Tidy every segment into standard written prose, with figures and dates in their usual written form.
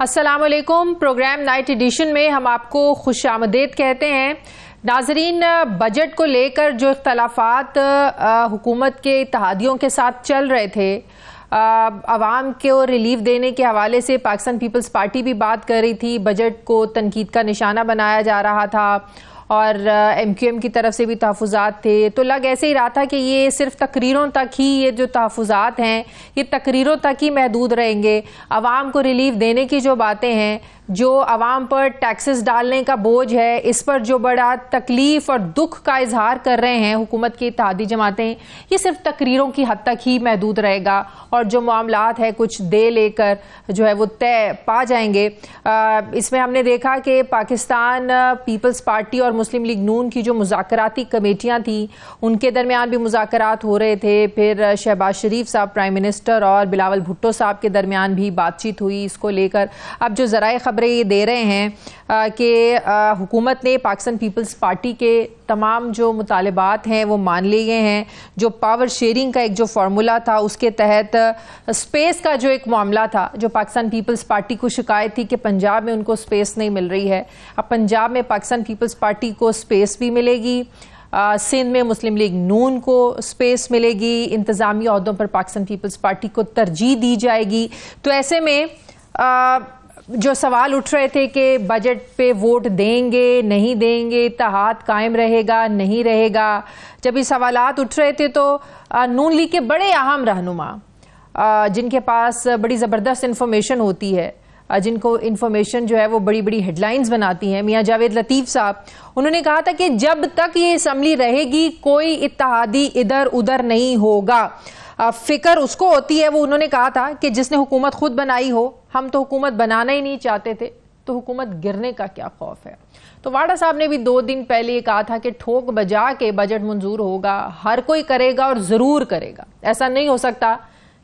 السلام علیکم. Programme night edition میں ہم آپ کو خوش آمدید کہتے ہیں. ناظرین، بجٹ کو لے کر جو اختلافات حکومت کے اتحادیوں کے ساتھ چل رہے تھے، عوام کو ریلیف دینے کے حوالے سے پاکستان پیپلز پارٹی بھی بات کر رہی تھی. بجٹ کو تنقید کا نشانہ بنایا جا رہا تھا اور ایم کیو ایم کی طرف سے بھی تحفظات تھے. تو لگ ایسے ہی رہا تھا کہ یہ صرف تقریروں تک ہی، یہ جو تحفظات ہیں یہ تقریروں تک ہی محدود رہیں گے. عوام کو ریلیف دینے کی جو باتیں ہیں، جو عوام پر ٹیکسز ڈالنے کا بوجھ ہے، اس پر جو بڑا تکلیف اور دکھ کا اظہار کر رہے ہیں حکومت کی اتحادی جماعتیں، یہ صرف تقریروں کی حد تک ہی محدود رہے گا اور جو معاملات ہے کچھ دے لے کر جو ہے وہ طے پا جائیں گے. اس میں ہم نے دیکھا کہ پاکستان پیپلز پارٹی اور مسلم لیگ نون کی جو مذاکراتی کمیٹیاں تھیں ان کے درمیان بھی مذاکرات ہو رہے تھے. پھر شہباز شریف صاحب پرائم منسٹر اور بلاول بھٹو صاحب کے درمیان بھی بات چیت ہوئی اس کو لے کر. اب جو ذرائع خبریں یہ دے رہے ہیں کہ حکومت نے پاکستان پیپلز پارٹی کے تمام جو مطالبات ہیں وہ مان لیے ہیں. جو پاور شیئرنگ کا ایک جو فارمولا تھا اس کے تحت سپیس کا جو ایک معاملہ تھا، جو پاکستان پیپلز پارٹی کو شکایت تھی کہ پنجاب میں ان کو سپیس نہیں مل رہی ہے، اب پنجاب میں پاکستان پیپلز پارٹی کو سپیس بھی ملے گی. سندھ میں مسلم لیگ نون کو سپیس ملے گی. انتظامی عہدوں پر پاکستان پیپلز پارٹی کو ترجیح دی جائے گی. تو ایسے میں جو سوال اٹھ رہے تھے کہ بجٹ پہ ووٹ دیں گے نہیں دیں گے، اتحاد قائم رہے گا نہیں رہے گا، جب یہ سوالات اٹھ رہے تھے تو نون لیگ کے بڑے اہم رہنما جن کے پاس بڑی زبردست انفارمیشن ہوتی ہے، جن کو انفارمیشن جو ہے وہ بڑی بڑی ہیڈ لائنز بناتی ہیں، میاں جاوید لطیف صاحب، انہوں نے کہا تھا کہ جب تک یہ اسمبلی رہے گی کوئی اتحادی ادھر ادھر نہیں ہوگا. فکر اس کو ہوتی ہے، وہ انہوں نے کہا تھا کہ جس نے حکومت خود بنائی ہو. ہم تو حکومت بنانا ہی نہیں چاہتے تھے، تو حکومت گرنے کا کیا خوف ہے. تو واڈا صاحب نے بھی 2 دن پہلے یہ کہا تھا کہ ٹھوک بجا کے بجٹ منظور ہوگا، ہر کوئی کرے گا اور ضرور کرے گا. ایسا نہیں ہو سکتا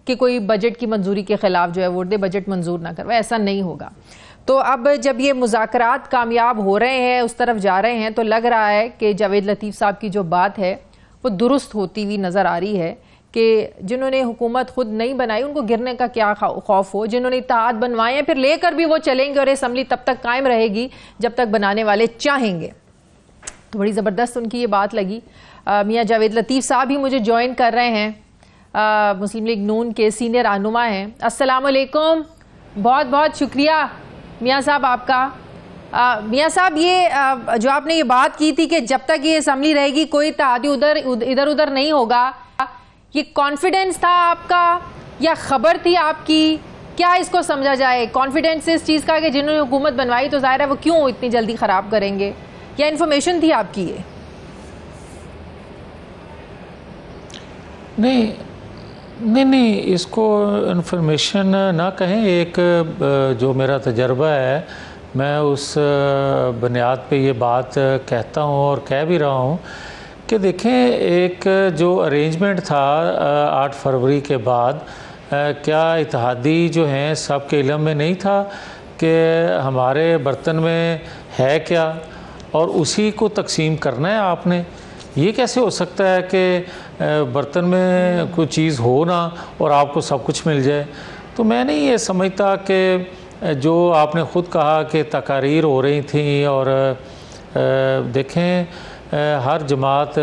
کہ کوئی بجٹ کی منظوری کے خلاف جو ہے ووٹ دے، بجٹ منظور نہ کروائے، ایسا نہیں ہوگا. تو اب جب یہ مذاکرات کامیاب ہو رہے ہیں، اس طرف جا رہے ہیں، تو لگ رہا ہے کہ جاوید لطیف صاحب کی جو بات ہے وہ درست ہوتی ہوئی نظر آ رہی ہے کہ جنہوں نے حکومت خود نہیں بنائی ان کو گرنے کا کیا خوف ہو. جنہوں نے اتحاد بنوائے ہیں پھر لے کر بھی وہ چلیں گے اور اسمبلی تب تک قائم رہے گی جب تک بنانے والے چاہیں گے. تو بڑی زبردست ان کی یہ بات لگی. میاں جاوید لطیف صاحب ہی مجھے جوائن کر رہے ہیں، مسلم لیگ نون کے سینئر رہنما ہیں. السلام علیکم. بہت بہت شکریہ میاں صاحب آپ کا. میاں صاحب، یہ جو آپ نے یہ بات کی تھی کہ جب تک یہ اسمبلی رہے گی کوئی اتحادی ادھر ادھر نہیں ہوگا، یہ کانفیڈنس تھا آپ کا یا خبر تھی آپ کی؟ کیا اس کو سمجھا جائے؟ کانفیڈنس اس چیز کا کہ جنہوں نے حکومت بنوائی تو ظاہر ہے وہ کیوں اتنی جلدی خراب کریں گے، یا انفارمیشن تھی آپ کی؟ یہ نہیں، اس کو انفارمیشن نہ کہیں. ایک جو میرا تجربہ ہے میں اس بنیاد پہ یہ بات کہتا ہوں اور کہہ بھی رہا ہوں کہ دیکھیں، ایک جو ارینجمنٹ تھا 8 فروری کے بعد، کیا اتحادی جو ہیں سب کے علم میں نہیں تھا کہ ہمارے برتن میں ہے کیا اور اسی کو تقسیم کرنا ہے آپ نے؟ یہ کیسے ہو سکتا ہے کہ برتن میں کوئی چیز ہو نہ اور آپ کو سب کچھ مل جائے؟ تو میں نہیں یہ سمجھتا کہ جو آپ نے خود کہا کہ تقاریر ہو رہی تھیں، اور دیکھیں ہر جماعت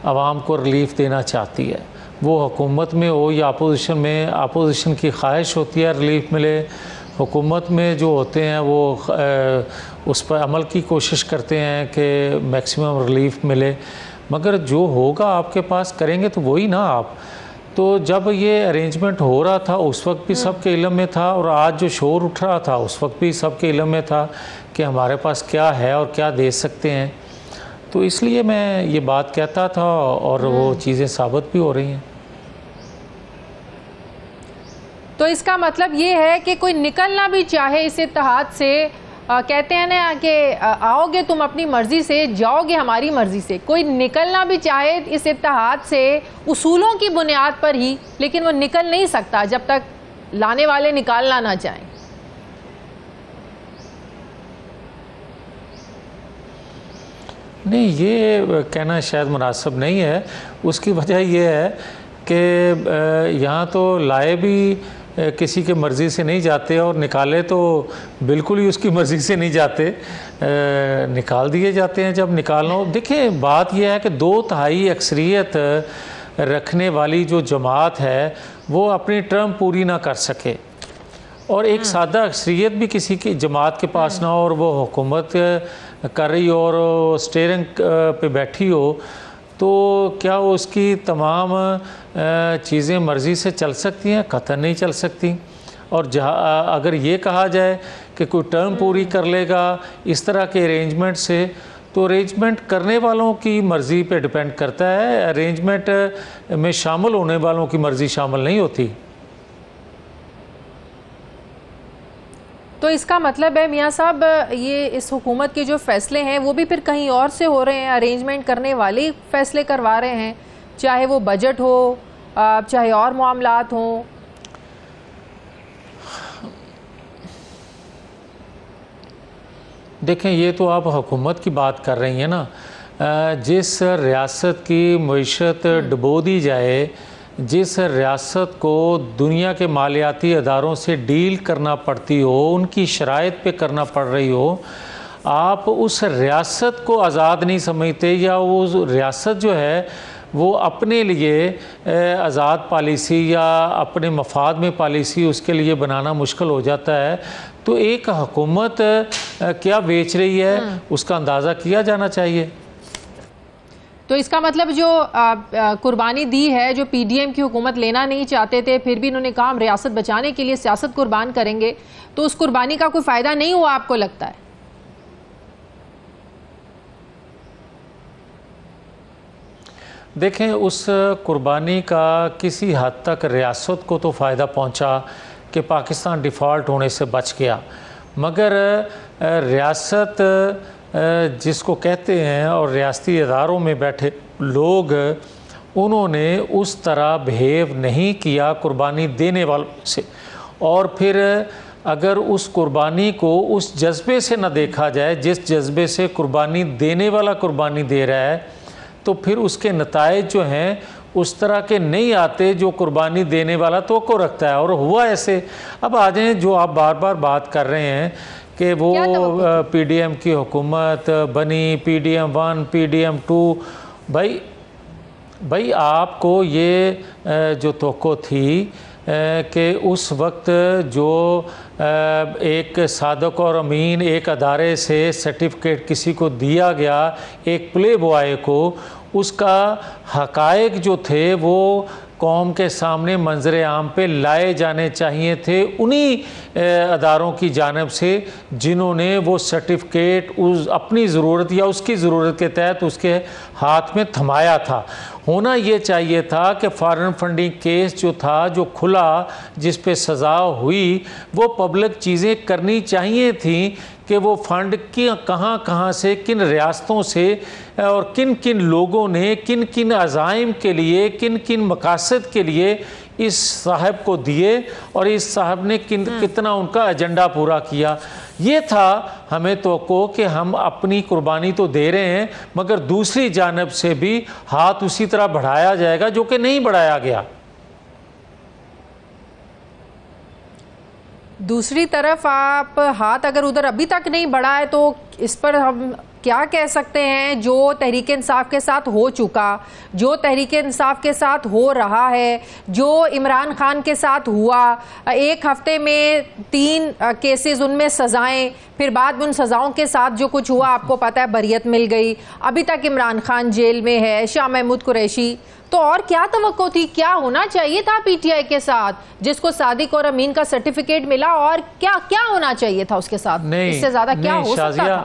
عوام کو ریلیف دینا چاہتی ہے، وہ حکومت میں ہو یا اپوزیشن میں. اپوزیشن کی خواہش ہوتی ہے ریلیف ملے، حکومت میں جو ہوتے ہیں وہ اس پر عمل کی کوشش کرتے ہیں کہ میکسیمم ریلیف ملے. مگر جو ہوگا آپ کے پاس کریں گے تو وہی نا آپ. تو جب یہ ارینجمنٹ ہو رہا تھا اس وقت بھی سب کے علم میں تھا، اور آج جو شور اٹھ رہا تھا اس وقت بھی سب کے علم میں تھا کہ ہمارے پاس کیا ہے اور کیا دے سکتے ہیں. تو اس لیے میں یہ بات کہتا تھا اور وہ چیزیں ثابت بھی ہو رہی ہیں. تو اس کا مطلب یہ ہے کہ کوئی نکلنا بھی چاہے اس اتحاد سے، کہتے ہیں نا کہ آؤ گے تم اپنی مرضی سے، جاؤ گے ہماری مرضی سے، کوئی نکلنا بھی چاہے اس اتحاد سے اصولوں کی بنیاد پر ہی، لیکن وہ نکل نہیں سکتا جب تک لانے والے نکالنا نہ چاہیں. نہیں، یہ کہنا شاید مناسب نہیں ہے. اس کی وجہ یہ ہے کہ یہاں تو لائے بھی کسی کے مرضی سے نہیں جاتے اور نکالے تو بالکل ہی اس کی مرضی سے نہیں جاتے، نکال دیے جاتے ہیں جب نکالنا ہو۔ دیکھیں بات یہ ہے کہ 2/3 اکثریت رکھنے والی جو جماعت ہے وہ اپنی ٹرم پوری نہ کر سکے، اور ایک سادہ اکثریت بھی کسی کی جماعت کے پاس نہ ہو اور وہ حکومت کر رہی ہو اور اسٹیئرنگ پہ بیٹھی ہو، تو کیا اس کی تمام چیزیں مرضی سے چل سکتی ہیں؟ قطعاً نہیں چل سکتی۔ اور اگر یہ کہا جائے کہ کوئی ٹرم پوری کر لے گا اس طرح کے ارینجمنٹ سے، تو ارینجمنٹ کرنے والوں کی مرضی پہ ڈیپینڈ کرتا ہے، ارینجمنٹ میں شامل ہونے والوں کی مرضی شامل نہیں ہوتی۔ تو اس کا مطلب ہے میاں صاحب یہ اس حکومت کے جو فیصلے ہیں وہ بھی پھر کہیں اور سے ہو رہے ہیں، ارینجمنٹ کرنے والے فیصلے کروا رہے ہیں، چاہے وہ بجٹ ہو چاہے اور معاملات ہوں۔ دیکھیں یہ تو آپ حکومت کی بات کر رہی ہیں نا، جس ریاست کی معیشت ڈبو دی جائے، جس ریاست کو دنیا کے مالیاتی اداروں سے ڈیل کرنا پڑتی ہو، ان کی شرائط پہ کرنا پڑ رہی ہو، آپ اس ریاست کو آزاد نہیں سمجھتے، یا وہ ریاست جو ہے وہ اپنے لیے آزاد پالیسی یا اپنے مفاد میں پالیسی اس کے لیے بنانا مشکل ہو جاتا ہے، تو ایک حکومت کیا بیچ رہی ہے اس کا اندازہ کیا جانا چاہیے۔ تو اس کا مطلب جو قربانی دی ہے، جو پی ڈی ایم کی حکومت لینا نہیں چاہتے تھے، پھر بھی انہوں نے کہا ہم ریاست بچانے کے لیے سیاست قربان کریں گے، تو اس قربانی کا کوئی فائدہ نہیں ہوا آپ کو لگتا ہے؟ دیکھیں اس قربانی کا کسی حد تک ریاست کو تو فائدہ پہنچا کہ پاکستان ڈیفالٹ ہونے سے بچ گیا، مگر ریاست جس کو کہتے ہیں اور ریاستی اداروں میں بیٹھے لوگ، انہوں نے اس طرح بہیو نہیں کیا قربانی دینے والوں سے، اور پھر اگر اس قربانی کو اس جذبے سے نہ دیکھا جائے جس جذبے سے قربانی دینے والا قربانی دے رہا ہے، تو پھر اس کے نتائج جو ہیں اس طرح کے نہیں آتے جو قربانی دینے والا توقع رکھتا ہے، اور ہوا ایسے۔ اب آ جائیں جو آپ بار بار بات کر رہے ہیں کہ وہ پی ڈی ایم کی حکومت بنی، P D M 1 P D M 2، بھائی آپ کو یہ جو توقع تھی کہ اس وقت جو ایک صادق اور امین ایک ادارے سے سرٹیفکیٹ کسی کو دیا گیا، ایک پلے بوائے کو، اس کا حقائق جو تھے وہ قوم کے سامنے منظر عام پہ لائے جانے چاہیے تھے انہی اداروں کی جانب سے جنہوں نے وہ سرٹیفکیٹ اپنی ضرورت یا اس کی ضرورت کے تحت اس کے ہاتھ میں تھمایا تھا۔ ہونا یہ چاہیے تھا کہ فارن فنڈنگ کیس جو تھا، جو کھلا، جس پہ سزا ہوئی، وہ پبلک چیزیں کرنی چاہیے تھیں کہ وہ فنڈ کہاں کہاں سے، کن ریاستوں سے اور کن کن لوگوں نے کن کن عزائم کے لیے، کن کن مقاصد کے لیے اس صاحب کو دیے، اور اس صاحب نے کتنا ان کا ایجنڈا پورا کیا۔ یہ تھا ہمیں توقع کہ ہم اپنی قربانی تو دے رہے ہیں، مگر دوسری جانب سے بھی ہاتھ اسی طرح بڑھایا جائے گا، جو کہ نہیں بڑھایا گیا۔ دوسری طرف آپ ہاتھ اگر ادھر ابھی تک نہیں بڑھا ہے تو اس پر ہم کیا کہہ سکتے ہیں؟ جو تحریک انصاف کے ساتھ ہو چکا، جو تحریک انصاف کے ساتھ ہو رہا ہے، جو عمران خان کے ساتھ ہوا، 1 ہفتے میں 3 کیسز، ان میں سزائیں، پھر بعد میں ان سزاؤں کے ساتھ جو کچھ ہوا آپ کو پتہ ہے، بریت مل گئی، ابھی تک عمران خان جیل میں ہے، شاہ محمود قریشی، تو اور کیا توقع تھی؟ کیا ہونا چاہیے تھا پی ٹی آئی کے ساتھ جس کو صادق اور امین کا سرٹیفکیٹ ملا، اور کیا ہونا چاہیے تھا اس کے ساتھ؟ اس سے زیادہ کیا ہو سکتا تھا؟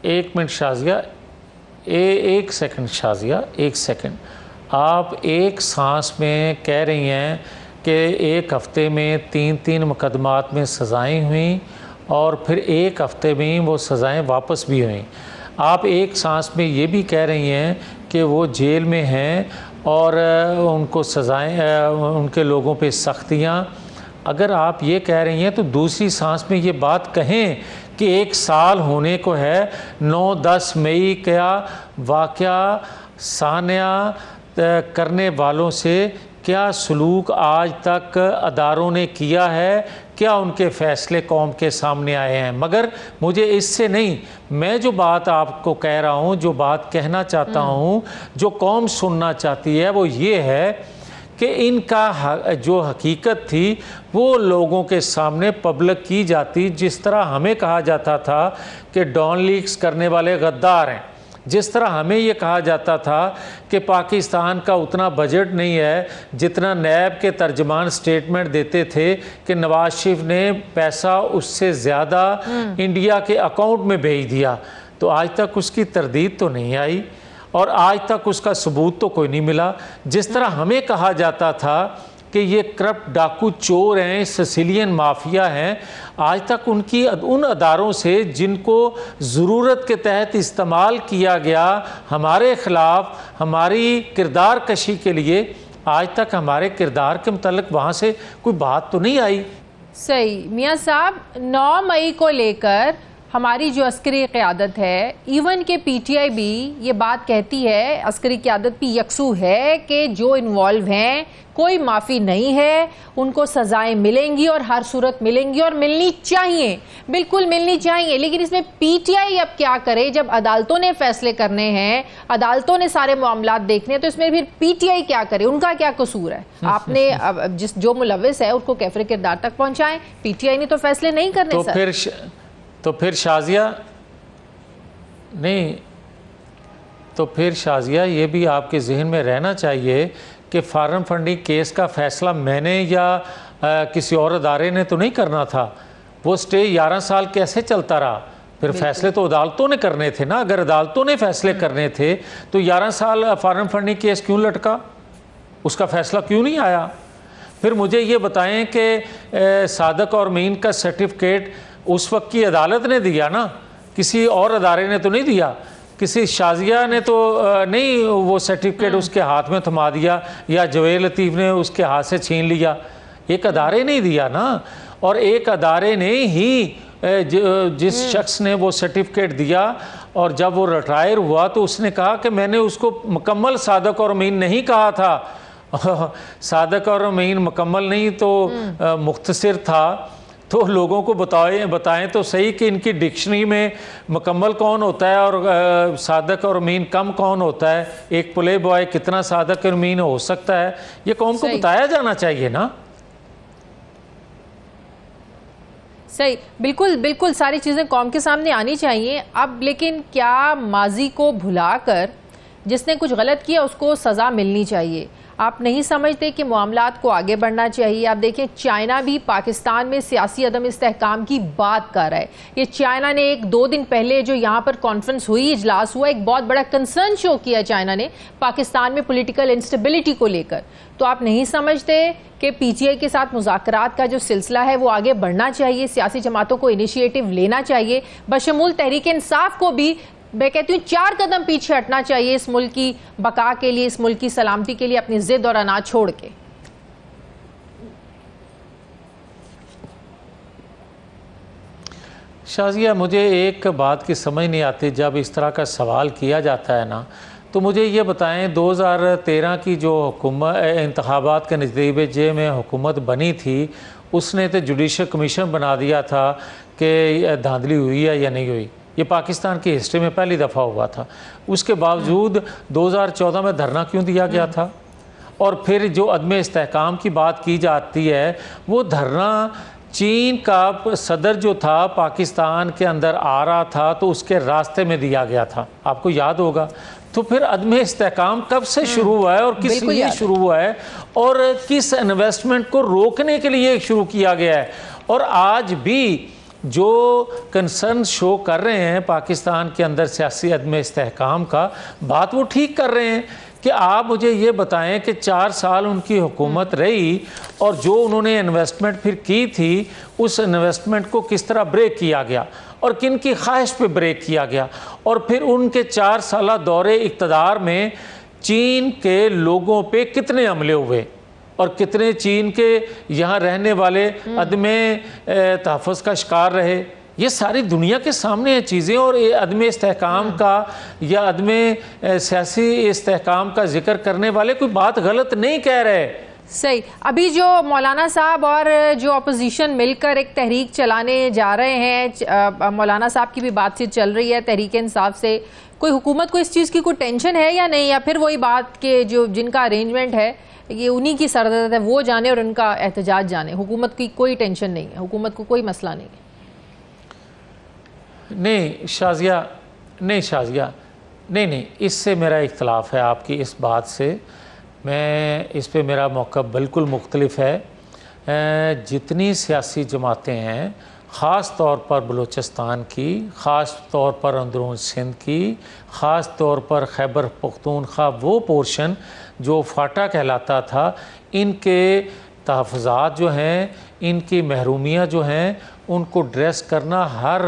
ایک منٹ شازیہ، ایک سیکنڈ شازیہ، ایک سیکنڈ۔ آپ ایک سانس میں کہہ رہی ہیں کہ 1 ہفتے میں 3 مقدمات میں سزائیں ہوئیں اور پھر 1 ہفتے میں وہ سزائیں واپس بھی ہوئیں۔ آپ ایک سانس میں یہ بھی کہہ رہی ہیں کہ وہ جیل میں ہیں اور ان کو سزائیں، ان کے لوگوں پہ سختیاں۔ اگر آپ یہ کہہ رہی ہیں تو دوسری سانس میں یہ بات کہیں کہ 1 سال ہونے کو ہے 9-10 مئی کا واقعہ سانحہ کرنے والوں سے کیا سلوک آج تک اداروں نے کیا ہے، کیا ان کے فیصلے قوم کے سامنے آئے ہیں؟ مگر مجھے اس سے نہیں، میں جو بات آپ کو کہہ رہا ہوں، جو بات کہنا چاہتا ہوں، جو قوم سننا چاہتی ہے، وہ یہ ہے کہ ان کا جو حقیقت تھی وہ لوگوں کے سامنے پبلک کی جاتی، جس طرح ہمیں کہا جاتا تھا کہ ڈان لیکس کرنے والے غدار ہیں، جس طرح ہمیں یہ کہا جاتا تھا کہ پاکستان کا اتنا بجٹ نہیں ہے جتنا نیب کے ترجمان سٹیٹمنٹ دیتے تھے کہ نواز شریف نے پیسہ اس سے زیادہ انڈیا کے اکاؤنٹ میں بھیج دیا، تو آج تک اس کی تردید تو نہیں آئی اور آج تک اس کا ثبوت تو کوئی نہیں ملا۔ جس طرح ہمیں کہا جاتا تھا کہ یہ کرپٹ ڈاکو چور ہیں، سسیلین مافیا ہیں، آج تک ان اداروں سے جن کو ضرورت کے تحت استعمال کیا گیا ہمارے خلاف ہماری کردار کشی کے لیے، آج تک ہمارے کردار کے متعلق وہاں سے کوئی بات تو نہیں آئی۔ صحیح میاں صاحب، 9 مئی کو لے کر ہماری جو عسکری قیادت ہے، ایون کہ پی ٹی آئی بھی یہ بات کہتی ہے، عسکری قیادت بھی یکسو ہے کہ جو انوالو ہیں کوئی معافی نہیں ہے، ان کو سزائیں ملیں گی اور ہر صورت ملیں گی اور ملنی چاہیے، بالکل ملنی چاہیے۔ لیکن اس میں پی ٹی آئی اب کیا کرے جب عدالتوں نے فیصلے کرنے ہیں، عدالتوں نے سارے معاملات دیکھنے ہیں، تو اس میں پھر پی ٹی آئی کیا کرے؟ ان کا کیا قصور ہے؟ آپ نے جو ملوث ہے اس کو کیفر کردار تک پہنچائیں، پی ٹی آئی نے تو فیصلے نہیں کرنے سر۔ تو پھر شازیہ نہیں، تو پھر شازیہ یہ بھی آپ کے ذہن میں رہنا چاہیے کہ فارم فنڈنگ کیس کا فیصلہ میں نے یا کسی اور ادارے نے تو نہیں کرنا تھا، وہ سٹے 11 سال کیسے چلتا رہا؟ پھر فیصلے تو عدالتوں نے کرنے تھے نا، اگر عدالتوں نے فیصلے کرنے تھے تو 11 سال فارم فنڈنگ کیس کیوں لٹکا؟ اس کا فیصلہ کیوں نہیں آیا؟ پھر مجھے یہ بتائیں کہ صادق اور امین کا سرٹیفکیٹ اس وقت کی عدالت نے دیا نا، کسی اور ادارے نے تو نہیں دیا، کسی شازیہ نے تو نہیں وہ سرٹیفکیٹ اس کے ہاتھ میں تھما دیا یا جویل لطیف نے اس کے ہاتھ سے چھین لیا، ایک ادارے نے دیا نا۔ اور ایک ادارے نے ہی جس شخص نے وہ سرٹیفکیٹ دیا اور جب وہ ریٹائر ہوا تو اس نے کہا کہ میں نے اس کو مکمل صادق اور امین نہیں کہا تھا، صادق اور امین مکمل نہیں تو مختصر تھا، تو لوگوں کو بتائیں تو صحیح کہ ان کی ڈکشنری میں مکمل کون ہوتا ہے اور صادق اور امین کم کون ہوتا ہے، ایک پلے بوائے کتنا صادق اور امین ہو سکتا ہے، یہ قوم کو بتایا جانا چاہیے نا۔ صحیح، بالکل بالکل ساری چیزیں قوم کے سامنے آنی چاہیے۔ اب لیکن کیا ماضی کو بھلا کر جس نے کچھ غلط کیا اس کو سزا ملنی چاہیے؟ آپ نہیں سمجھتے کہ معاملات کو آگے بڑھنا چاہیے؟ آپ دیکھیں چائنا بھی پاکستان میں سیاسی عدم استحکام کی بات کر رہا ہے۔ یہ چائنا نے 1-2 دن پہلے جو یہاں پر کانفرنس ہوئی، اجلاس ہوا، ایک بہت بڑا کنسرن شو کیا چائنا نے پاکستان میں پولیٹیکل انسٹیبلٹی کو لے کر۔ تو آپ نہیں سمجھتے کہ پی ٹی آئی کے ساتھ مذاکرات کا جو سلسلہ ہے وہ آگے بڑھنا چاہیے، سیاسی جماعتوں کو انیشیٹو لینا چاہیے، بشمول تحریک انصاف کو بھی میں کہتی ہوں 4 قدم پیچھے ہٹنا چاہیے اس ملک کی بقا کے لیے، اس ملک کی سلامتی کے لیے، اپنی ضد اور عناد چھوڑ کے؟ شازیہ، مجھے ایک بات کی سمجھ نہیں آتی جب اس طرح کا سوال کیا جاتا ہے نا، تو مجھے یہ بتائیں 2013 کی جو انتخابات کے نتیجے میں حکومت بنی تھی، اس نے تو جوڈیشل کمیشن بنا دیا تھا کہ دھاندلی ہوئی ہے یا نہیں ہوئی، یہ پاکستان کی ہسٹری میں پہلی دفعہ ہوا تھا۔ اس کے باوجود 2014 میں دھرنا کیوں دیا گیا تھا؟ اور پھر جو عدم استحکام کی بات کی جاتی ہے، وہ دھرنا چین کا صدر جو تھا پاکستان کے اندر آ رہا تھا تو اس کے راستے میں دیا گیا تھا، آپ کو یاد ہوگا۔ تو پھر عدم استحکام کب سے شروع ہوا ہے اور کس لیے شروع ہوا ہے اور کس انویسٹمنٹ کو روکنے کے لیے شروع کیا گیا ہے؟ اور آج بھی جو کنسرن شو کر رہے ہیں پاکستان کے اندر سیاسی عدم استحکام کا، بات وہ ٹھیک کر رہے ہیں کہ آپ مجھے یہ بتائیں کہ 4 سال ان کی حکومت رہی اور جو انہوں نے انویسٹمنٹ پھر کی تھی اس انویسٹمنٹ کو کس طرح بریک کیا گیا اور کن کی خواہش پہ بریک کیا گیا، اور پھر ان کے 4 سالہ دور اقتدار میں چین کے لوگوں پہ کتنے حملے ہوئے اور کتنے چین کے یہاں رہنے والے عدم تحفظ کا شکار رہے، یہ ساری دنیا کے سامنے ہیں چیزیں، اور عدم استحکام کا یا عدم سیاسی استحکام کا ذکر کرنے والے کوئی بات غلط نہیں کہہ رہے۔ صحیح۔ ابھی جو مولانا صاحب اور جو اپوزیشن مل کر ایک تحریک چلانے جا رہے ہیں، مولانا صاحب کی بھی بات چیت چل رہی ہے تحریک انصاف سے، کوئی حکومت کو اس چیز کی کوئی ٹینشن ہے یا نہیں، یا پھر وہی بات کہ جو جن کا ارینجمنٹ ہے یہ انہی کی سردرد ہے، وہ جانے اور ان کا احتجاج جانے، حکومت کی کوئی ٹینشن نہیں ہے، حکومت کو کوئی مسئلہ نہیں ہے؟ نہیں شازیہ، نہیں، اس سے میرا اختلاف ہے آپ کی اس بات سے، میں اس پہ میرا موقف بالکل مختلف ہے۔ جتنی سیاسی جماعتیں ہیں، خاص طور پر بلوچستان کی، خاص طور پر اندرون سندھ کی، خاص طور پر خیبر پختونخوا وہ پورشن جو فاٹا کہلاتا تھا، ان کے تحفظات جو ہیں، ان کی محرومیاں جو ہیں، ان کو ڈریس کرنا ہر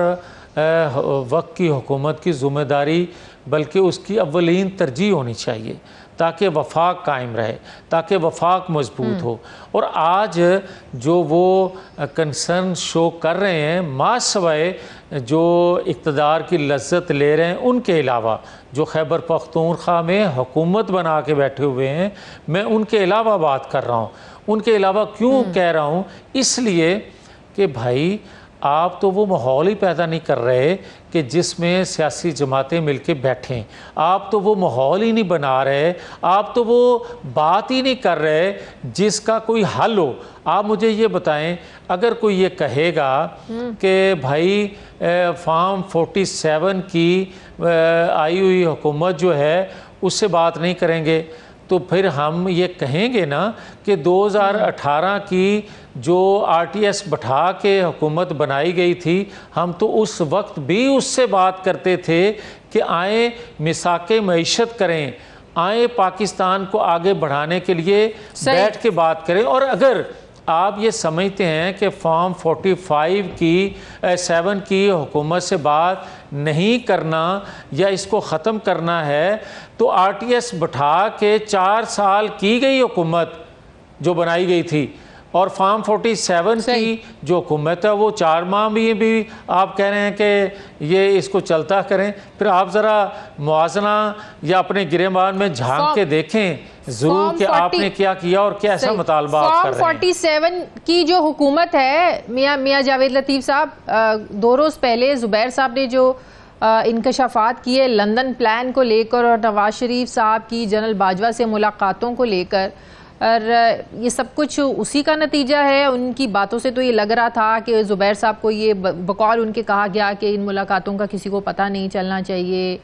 وقت کی حکومت کی ذمہ داری بلکہ اس کی اولین ترجیح ہونی چاہیے، تاکہ وفاق قائم رہے، تاکہ وفاق مضبوط ہو۔ اور آج جو وہ کنسرن شو کر رہے ہیں، ما سوائے جو اقتدار کی لذت لے رہے ہیں ان کے علاوہ، جو خیبر پختونخوا میں حکومت بنا کے بیٹھے ہوئے ہیں، میں ان کے علاوہ بات کر رہا ہوں۔ ان کے علاوہ کیوں کہہ رہا ہوں؟ اس لیے کہ بھائی آپ تو وہ ماحول ہی پیدا نہیں کر رہے کہ جس میں سیاسی جماعتیں مل کے بیٹھیں، آپ تو وہ ماحول ہی نہیں بنا رہے، آپ تو وہ بات ہی نہیں کر رہے جس کا کوئی حل ہو۔ آپ مجھے یہ بتائیں، اگر کوئی یہ کہے گا کہ بھائی فارم 47 کی آئی ہوئی حکومت جو ہے اس سے بات نہیں کریں گے، تو پھر ہم یہ کہیں گے نا کہ 2018 کی جو RTS بٹھا کے حکومت بنائی گئی تھی، ہم تو اس وقت بھی اس سے بات کرتے تھے کہ آئیں مساق معیشت کریں، آئیں پاکستان کو آگے بڑھانے کے لیے بیٹھ کے بات کریں۔ اور اگر آپ یہ سمجھتے ہیں کہ فارم 45 کی 7 کی حکومت سے بات نہیں کرنا یا اس کو ختم کرنا ہے، تو RTS بٹھا کے 4 سال کی گئی حکومت جو بنائی گئی تھی، اور فارم 47 کی جو حکومت ہے وہ 4 ماہ بھی آپ کہہ رہے ہیں کہ یہ اس کو چلتا کریں، پھر آپ ذرا موازنہ یا اپنے گریبان میں جھانک کے دیکھیں ضرور کہ آپ نے کیا کیا اور کیسا مطالبہ آپ کر رہے ہیں۔ فارم 47 کی جو حکومت ہے، میاں جاوید لطیف صاحب، 2 روز پہلے زبیر صاحب نے جو انکشافات کیے لندن پلان کو لے کر اور نواز شریف صاحب کی جنرل باجوہ سے ملاقاتوں کو لے کر، اور یہ سب کچھ اسی کا نتیجہ ہے۔ ان کی باتوں سے تو یہ لگ رہا تھا کہ زبیر صاحب کو یہ بقول ان کے کہا گیا کہ ان ملاقاتوں کا کسی کو پتہ نہیں چلنا چاہیے،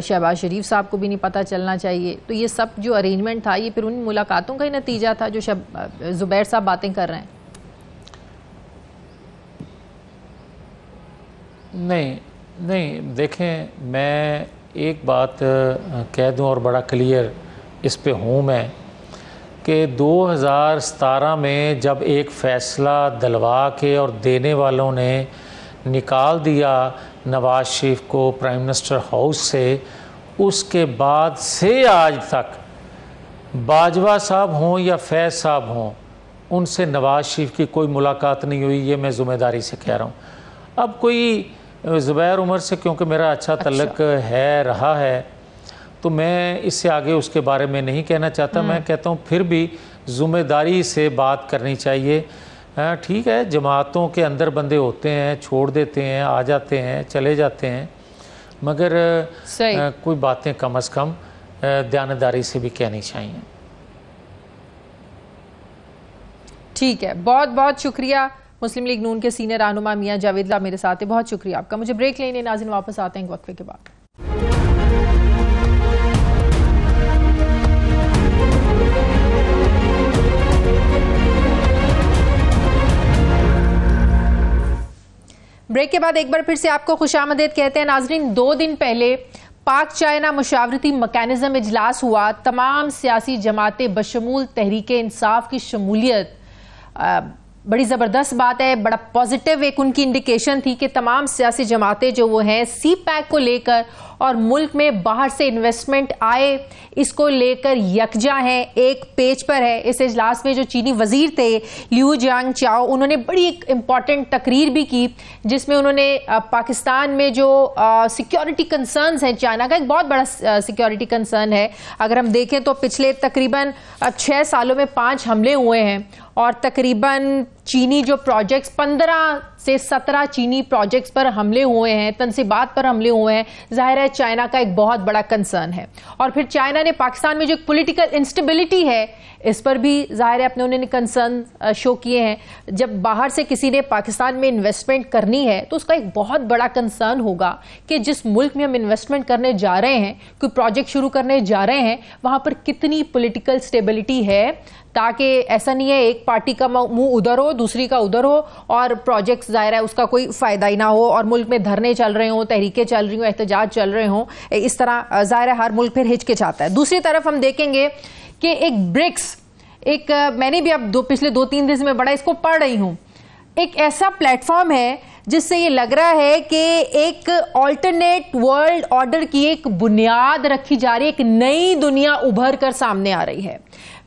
شہباز شریف صاحب کو بھی نہیں پتہ چلنا چاہیے، تو یہ سب جو ارینجمنٹ تھا یہ پھر ان ملاقاتوں کا ہی نتیجہ تھا جو زبیر صاحب باتیں کر رہے ہیں۔ نہیں دیکھیں، میں ایک بات کہہ دوں اور بڑا کلیئر اس پہ ہوں میں، کہ 2017 میں جب ایک فیصلہ دلوا کے اور دینے والوں نے نکال دیا نواز شریف کو پرائم منسٹر ہاؤس سے، اس کے بعد سے آج تک باجوہ صاحب ہوں یا فیض صاحب ہوں، ان سے نواز شریف کی کوئی ملاقات نہیں ہوئی، یہ میں ذمہ داری سے کہہ رہا ہوں۔ اب کوئی زبیر عمر سے کیونکہ میرا اچھا تعلق ہے رہا ہے، تو میں اس سے آگے اس کے بارے میں نہیں کہنا چاہتا۔ میں کہتا ہوں پھر بھی ذمہ داری سے بات کرنی چاہیے۔ ٹھیک ہے، جماعتوں کے اندر بندے ہوتے ہیں، چھوڑ دیتے ہیں، آ جاتے ہیں، چلے جاتے ہیں، مگر کوئی باتیں کم از کم دیانتداری سے بھی کہنی چاہیے۔ ٹھیک ہے، بہت بہت شکریہ مسلم لیگ نون کے سینئر رہنما میاں جاوید اللہ میرے ساتھ، بہت شکریہ آپ کا۔ مجھے بریک لینے ناظرین واپس آتے ہیں ایک وقفے کے بعد۔ بریک کے بعد ایک بار پھر سے آپ کو خوش آمدید کہتے ہیں ناظرین۔ 2 دن پہلے پاک چائنا مشاورتی میکانزم اجلاس ہوا، تمام سیاسی جماعتیں بشمول تحریک انصاف کی شمولیت، بڑی زبردست بات ہے، بڑا پازیٹیو ایک ان کی انڈیکیشن تھی کہ تمام سیاسی جماعتیں جو وہ ہیں سی پیک کو لے کر اور ملک میں باہر سے انویسٹمنٹ آئے اس کو لے کر یکجا ہیں, ایک پیج پر ہے. اس اجلاس میں جو چینی وزیر تھے لیو جیانگ چاؤ, انہوں نے بڑی ایک امپورٹنٹ تقریر بھی کی جس میں انہوں نے پاکستان میں جو سیکیورٹی کنسرنز ہیں, چائنا کا ایک بہت بڑا سیکیورٹی کنسرن ہے, اگر ہم دیکھیں تو پچھلے تقریباً 6 سالوں میں 5 حملے ہوئے ہیں اور تقریباً چینی جو پروجیکٹس 15 سے 17 چینی پروجیکٹس پر حملے ہوئے ہیں, تنصیبات پر حملے ہوئے ہیں. ظاہر ہے چائنا کا ایک بہت بڑا کنسرن ہے. اور پھر چائنا نے پاکستان میں جو ایک پولیٹیکل انسٹیبلٹی ہے اس پر بھی ظاہر ہے انہوں نے کنسرن شو کیے ہیں. جب باہر سے کسی نے پاکستان میں انویسٹمنٹ کرنی ہے تو اس کا ایک بہت بڑا کنسرن ہوگا کہ جس ملک میں ہم انویسٹمنٹ کرنے جا رہے ہیں, کوئی پروجیکٹ شروع کرنے جا رہے ہیں, وہاں پر کتنی پولیٹیکل اسٹیبلٹی ہے, تاکہ ایسا نہیں ہے ایک پارٹی کا منہ ادھر ہو دوسری کا ادھر ہو اور پروجیکٹ ظاہر ہے اس کا کوئی فائدہ ہی نہ ہو اور ملک میں دھرنے چل رہے ہوں, تحریکیں چل رہی ہوں, احتجاج چل رہے ہوں. اس طرح ظاہر ہے ہر ملک پھر ہچکچاتا ہے. دوسری طرف ہم دیکھیں گے کہ ایک برکس, ایک میں نے بھی اب پچھلے 2-3 دن سے میں بڑا اس کو پڑھ رہی ہوں, ایک ایسا پلیٹ فارم ہے جس سے یہ لگ رہا ہے کہ ایک آلٹرنیٹ ورلڈ آرڈر کی ایک بنیاد رکھی جا رہی ہے, ایک نئی دنیا ابھر کر سامنے آ رہی ہے.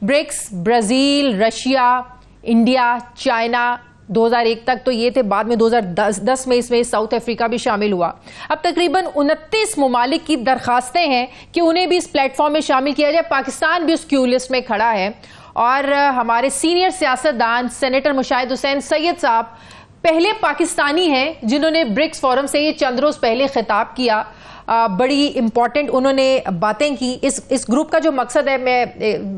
BRICS, Brazil, Russia, India, China 2001 تک تو یہ تھے, بعد میں 2010 میں اس میں ساؤتھ افریقہ بھی شامل ہوا. اب تقریباً 29 ممالک کی درخواستیں ہیں کہ انہیں بھی اس پلیٹ فارم میں شامل کیا جائے. پاکستان بھی اس کیو لسٹ میں کھڑا ہے اور ہمارے سینئر سیاستدان سینیٹر مشاہد حسین سید صاحب پہلے پاکستانی ہیں جنہوں نے برکس فورم سے یہ چند روز پہلے خطاب کیا. بڑی امپورٹنٹ انہوں نے باتیں کی. اس گروپ کا جو مقصد ہے میں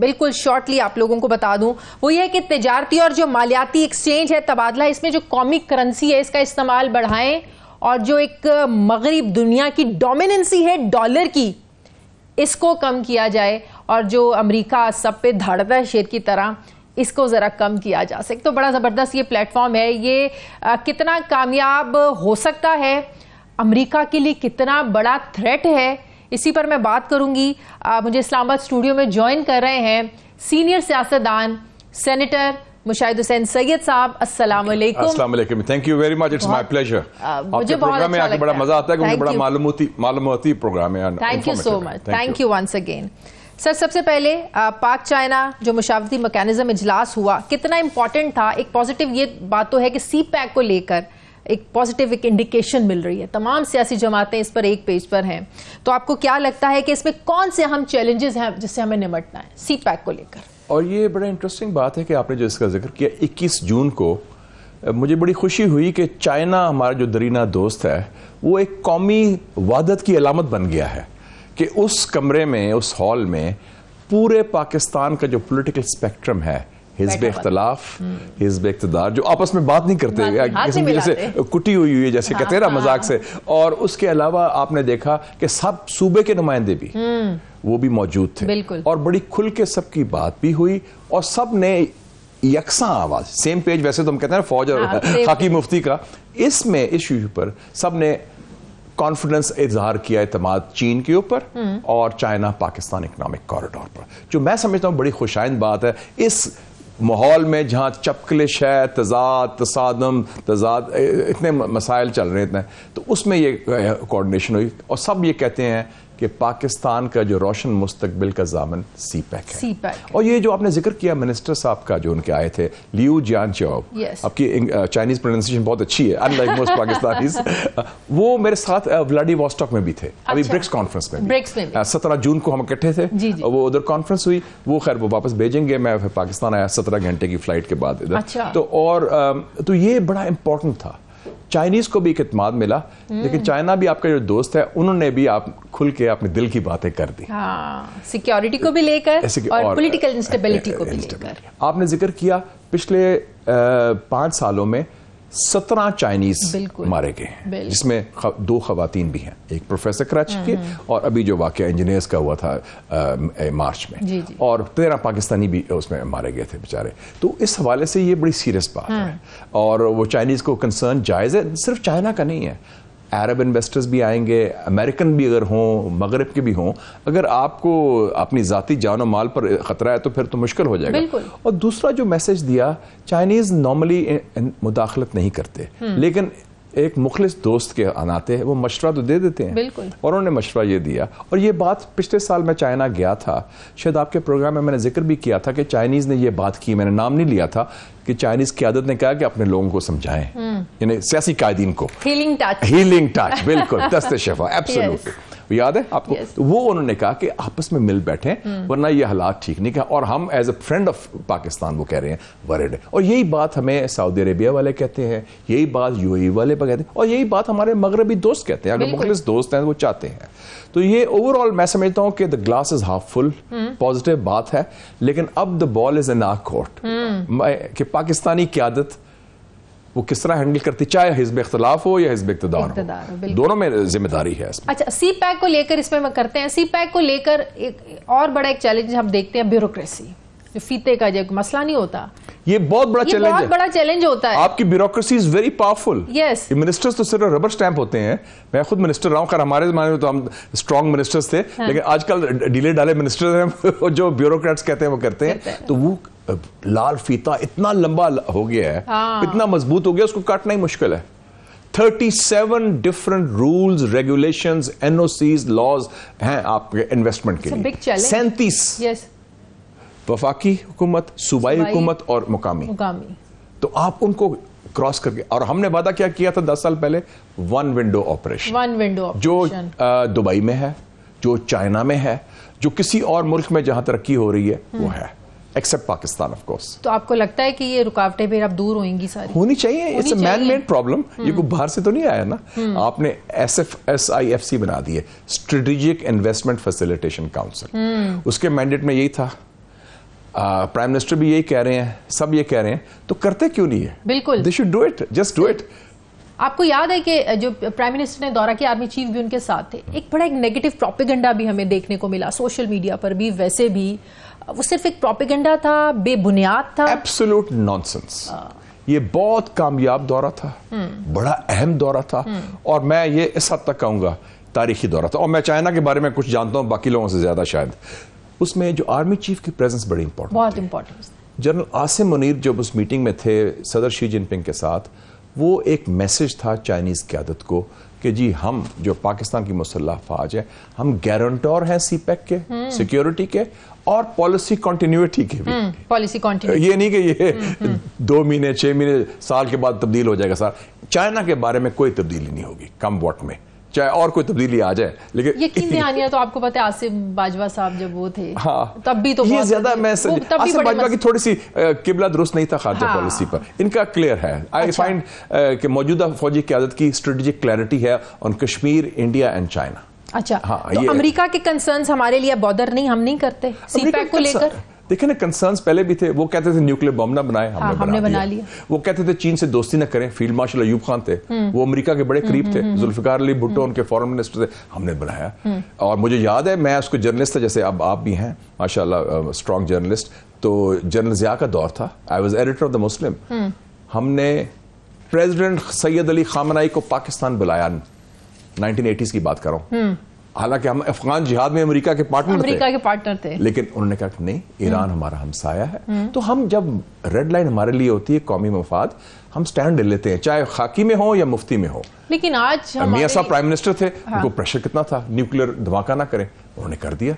بالکل شارٹلی آپ لوگوں کو بتا دوں, وہ یہ ہے کہ تجارتی اور جو مالیاتی ایکسچینج ہے, تبادلہ, اس میں جو قومی کرنسی ہے اس کا استعمال بڑھائیں اور جو ایک مغرب دنیا کی ڈومیننسی ہے ڈالر کی اس کو کم کیا جائے اور جو امریکہ سب پہ دھاڑتا ہے شیر کی طرح اس کو ذرا کم کیا جا سکے. تو بڑا زبردست یہ پلیٹ فارم ہے. یہ کتنا کامیاب ہو سکتا ہے, امریکہ کے لیے کتنا بڑا تھریٹ ہے, اسی پر میں بات کروں گی. مجھے اسلام آباد اسٹوڈیو میں جوائن کر رہے ہیں سینئر سیاستدان سینیٹر مشاہد حسین سید صاحب. السلام علیکم. السلام علیکم. Thank you very much, it's my pleasure. مجھے پروگرام میں آ کے بڑا مزہ آتا ہے کیونکہ بڑا معلوماتی پروگرام ہے. Thank you so much. Thank you once again. Sir, سب سے پہلے پاک چائنا جو مشاورتی میکینزم اجلاس ہوا کتنا امپورٹنٹ تھا؟ ایک پازیٹیو یہ بات تو ہے کہ سی پیک کو لے کر ایک پازیٹیو ایک انڈیکیشن مل رہی ہے, تمام سیاسی جماعتیں اس پر ایک پیج پر ہیں. تو آپ کو کیا لگتا ہے کہ اس میں کون سے اہم چیلنجز ہیں جس سے ہمیں نمٹنا ہے سی پیک کو لے کر؟ اور یہ بڑا انٹرسٹنگ بات ہے کہ آپ نے جو اس کا ذکر کیا, 21 جون کو مجھے بڑی خوشی ہوئی کہ چائنا ہمارا جو درینہ دوست ہے وہ ایک قومی وحدت کی علامت بن گیا ہے کہ اس کمرے میں, اس ہال میں پورے پاکستان کا جو پولیٹیکل اسپیکٹرم ہے, حزب اختلاف, حزب اقتدار, جو آپس میں بات نہیں کرتے, جیسے کٹی ہوئی ہے جیسے کہتے ہیں نا مذاق سے, اور اس کے علاوہ آپ نے دیکھا کہ سب صوبے کے نمائندے بھی وہ بھی موجود تھے اور بڑی کھل کے سب کی بات بھی ہوئی اور سب نے یکساں آواز, سیم پیج, ویسے تو ہم کہتے ہیں فوج اور خاکی مفتی کا, اس میں اس ایشو پر سب نے کانفیڈنس اظہار کیا, اعتماد چین کے اوپر اور چائنا پاکستان اکنامک کوریڈور پر, جو میں سمجھتا ہوں بڑی خوشائند بات ہے. اس ماحول میں جہاں چپکلش ہے, تصادم, اتنے مسائل چل رہے ہیں, تو اس میں یہ کوارڈینیشن ہوئی اور سب یہ کہتے ہیں کہ پاکستان کا جو روشن مستقبل کا ضامن سی پیک ہے. اور یہ جو آپ نے ذکر کیا منسٹر صاحب کا جو ان کے آئے تھے, لیو جیان چاؤ, آپ کی چائنیز پروننسیشن بہت اچھی ہے انلائک موسٹ پاکستانیز, وہ میرے ساتھ ولاڈی واسٹاک میں بھی تھے, ابھی برکس کانفرنس میں بھی 17 جون کو ہم اکٹھے تھے, وہ ادھر کانفرنس ہوئی, وہ خیر وہ واپس بھیجیں گے, میں پاکستان آیا 17 گھنٹے کی فلائٹ کے بعد ادھر. تو یہ بڑا امپورٹنٹ تھا, چائنیز کو بھی ایک اعتماد ملا, لیکن چائنا بھی آپ کا جو دوست ہے انہوں نے بھی آپ کھل کے اپنے دل کی باتیں کر دی, سیکیورٹی کو بھی لے کر اور پولیٹیکل انسٹیبلٹی کو بھی لے کر. آپ نے ذکر کیا پچھلے 5 سالوں میں 17 چائنیز مارے گئے ہیں, جس میں 2 خواتین بھی ہیں, ایک پروفیسر کراچی کے اور ابھی جو واقعہ انجینئرز کا ہوا تھا مارچ میں, اور 13 پاکستانی بھی اس میں مارے گئے تھے بیچارے. تو اس حوالے سے یہ بڑی سیریس بات ہے اور وہ چائنیز کو کنسرن جائز ہے, صرف چائنا کا نہیں ہے, عرب انویسٹرز بھی آئیں گے, امریکن بھی اگر ہوں, مغرب کے بھی ہوں, اگر آپ کو اپنی ذاتی جان و مال پر خطرہ ہے تو پھر تو مشکل ہو جائے گا. اور دوسرا جو میسج دیا, چائنیز نارملی مداخلت نہیں کرتے, لیکن ایک مخلص دوست کے ناطے وہ مشورہ تو دے دیتے ہیں. بالکل. اور انہوں نے مشورہ یہ دیا, اور یہ بات پچھلے سال میں چائنا گیا تھا, شاید آپ کے پروگرام میں نے ذکر بھی کیا تھا کہ چائنیز نے یہ بات کی, میں نے نام نہیں لیا تھا, کہ چائنیز قیادت نے کہا کہ اپنے لوگوں کو سمجھائیں, یعنی سیاسی قائدین کو. ہیلنگ ٹچ بالکل, دست شفا, ایبسولوٹلی. یاد ہے آپ کو؟ وہ انہوں نے کہا کہ آپس میں مل بیٹھیں ورنہ یہ حالات ٹھیک نہیں. اور ہم as a friend of Pakistan وہ کہہ رہے ہیں ورڈ ہے, اور یہی بات ہمیں سعودی عربیہ والے کہتے ہیں, یہی بات یو اے ای والے کہتے ہیں, اور یہی بات ہمارے مغربی دوست کہتے ہیں. اگر مخلص دوست ہیں وہ چاہتے ہیں. تو یہ اوور آل میں سمجھتا ہوں کہ the glass is half full, positive بات ہے, لیکن اب دا بال از ان آور کورٹ کہ پاکستانی قیادت وہ کس طرح ہینڈل کرتی, چاہے حزب اختلاف ہو یا حزب اقتدار ہو, دونوں میں ذمہ داری ہے اس میں. اچھا, سی پیک کو لے کر اس میں کرتے ہیں, سی پیک کو لے کر ایک اور بڑا ایک چیلنج ہم دیکھتے ہیں, بیوروکریسی, جو فیتے کا جو مسئلہ نہیں ہوتا, یہ بہت بڑا چیلنج ہے. بہت بڑا چیلنج ہوتا ہے. آپ کی bureaucracy is very powerful. Yes, ministers تو صرف ربر سٹیمپ ہوتے ہیں. میں خود منسٹر رہا ہوں, خیر ہمارے زمانے میں تو ہم اسٹرانگ منسٹرز تھے, لیکن آج کل ڈھیلے ڈالے منسٹر ہیں جو بیوروکریٹس کہتے ہیں وہ کرتے ہیں. تو وہ لال فیتا اتنا لمبا ہو گیا ہے, اتنا مضبوط ہو گیا, اس کو کاٹنا ہی مشکل ہے. 37 different rules, regulations, NOCs, laws ہیں آپ کے انویسٹمنٹ کے لیے. 37 وفاقی حکومت, صوبائی حکومت اور مقامی. تو آپ ان کو کراس کر کے, اور ہم نے وعدہ کیا کیا تھا 10 سال پہلے, ون ونڈو آپریشن, جو دبئی میں ہے, جو چائنا میں ہے, جو کسی اور ملک میں جہاں ترقی ہو رہی ہے وہ ہے, ایکسپٹ پاکستان آف کورس. تو آپ کو لگتا ہے کہ یہ رکاوٹیں پھر اب دور ہوئیں گی ساری؟ ہونی چاہیے. It's a man made problem, یہ کوئی باہر سے تو نہیں آیا نا. آپ نے SIFC بنا دی ہے, اسٹریٹجک انویسٹمنٹ فیسیلیٹیشن کاؤنسل. اس کے مینڈیٹ میں یہی تھا, پرائم منسٹر بھی یہی کہہ رہے ہیں, سب یہ کہہ رہے ہیں, تو کرتے کیوں نہیں ہے؟ بالکل, they should do it, just do it. آپ کو یاد ہے کہ جو پرائم منسٹر نے دورہ کیا, آرمی چیف بھی ان کے ساتھ تھے, ایک بڑا ایک نیگیٹو پروپیگنڈا بھی ہمیں دیکھنے کو ملا سوشل میڈیا پر بھی, ویسے بھی وہ صرف ایک پروپیگنڈا تھا, بے بنیاد تھا, ایبسولوٹ نانسنس. یہ بہت کامیاب دورہ تھا, بڑا اہم دورہ تھا, اور میں یہ اس حد تک کہوں گا تاریخی دورہ تھا. اور میں چائنا کے بارے میں کچھ جانتا ہوں باقی لوگوں سے زیادہ شاید. اس میں جو آرمی چیف کی پریزنس بڑی بہت امپورٹنٹ. جنرل عاصم منیر جب اس میٹنگ میں تھے صدر شی جن پنگ کے ساتھ, وہ ایک میسج تھا چائنیز قیادت کو کہ جی ہم جو پاکستان کی مسلح افواج ہے, ہم گارنٹور ہیں سی پیک کے, سیکیورٹی کے, اور پالیسی کنٹینیوٹی کے بھی. پالیسی کنٹینیوٹی, یہ نہیں کہ یہ 2 مہینے 6 مہینے سال کے بعد تبدیل ہو جائے گا. سر چائنا کے بارے میں کوئی تبدیلی نہیں ہوگی, کم واٹ میں, چاہے اور کوئی تبدیلی آ جائے. لیکن یقین دہانیہ تو آپ کو پتہ ہے عاصم باجوہ صاحب جب وہ تھے, ہاں تب بھی تو یہ زیادہ, میں عاصم باجوہ کی تھوڑی سی قبلہ درست نہیں تھا خارجہ پالیسی پر, ان کا کلیئر ہے. آئی فائنڈ کہ موجودہ فوجی قیادت کی اسٹریٹجک کلیئرٹی ہے آن کشمیر, انڈیا اینڈ چائنا. اچھا, تو امریکہ کے کنسرنز ہمارے لیے بودر نہیں, ہم نہیں کرتے سی پیک کو لے کر. دیکھیں نا, کنسرنز پہلے بھی تھے, وہ کہتے تھے نیوکلیر بم نہ بنائے, ہم نے بنا لیا. وہ کہتے تھے چین سے دوستی نہ کریں, فیلڈ مارشل ایوب خان تھے, وہ امریکہ کے بڑے قریب تھے, ذوالفقار علی بھٹو ان کے فارن منسٹر تھے, ہم نے بنایا. اور مجھے یاد ہے میں اس کو جرنلسٹ تھا, جیسے اب آپ بھی ہیں ماشاءاللہ اسٹرانگ جرنلسٹ, تو جنرل ضیاء کا دور تھا, I was editor of the Muslim. ہم نے پریزیڈنٹ سید علی خامنائی کو پاکستان بلایا, 1980s کی بات کر رہا ہوں, حالانکہ ہم افغان جہاد میں امریکہ کے پارٹنر تھے, لیکن انہوں نے کہا کہ نہیں, ایران ہمارا ہمسایہ ہے. تو ہم جب ریڈ لائن ہمارے لیے ہوتی ہے قومی مفاد, ہم سٹینڈ لے لیتے ہیں, چاہے خاکی میں ہو یا مفتی میں ہو. لیکن آج میاں صاحب پرائم منسٹر تھے, ان کو پریشر کتنا تھا نیوکلیر دھماکہ نہ کریں, انہوں نے کر دیا.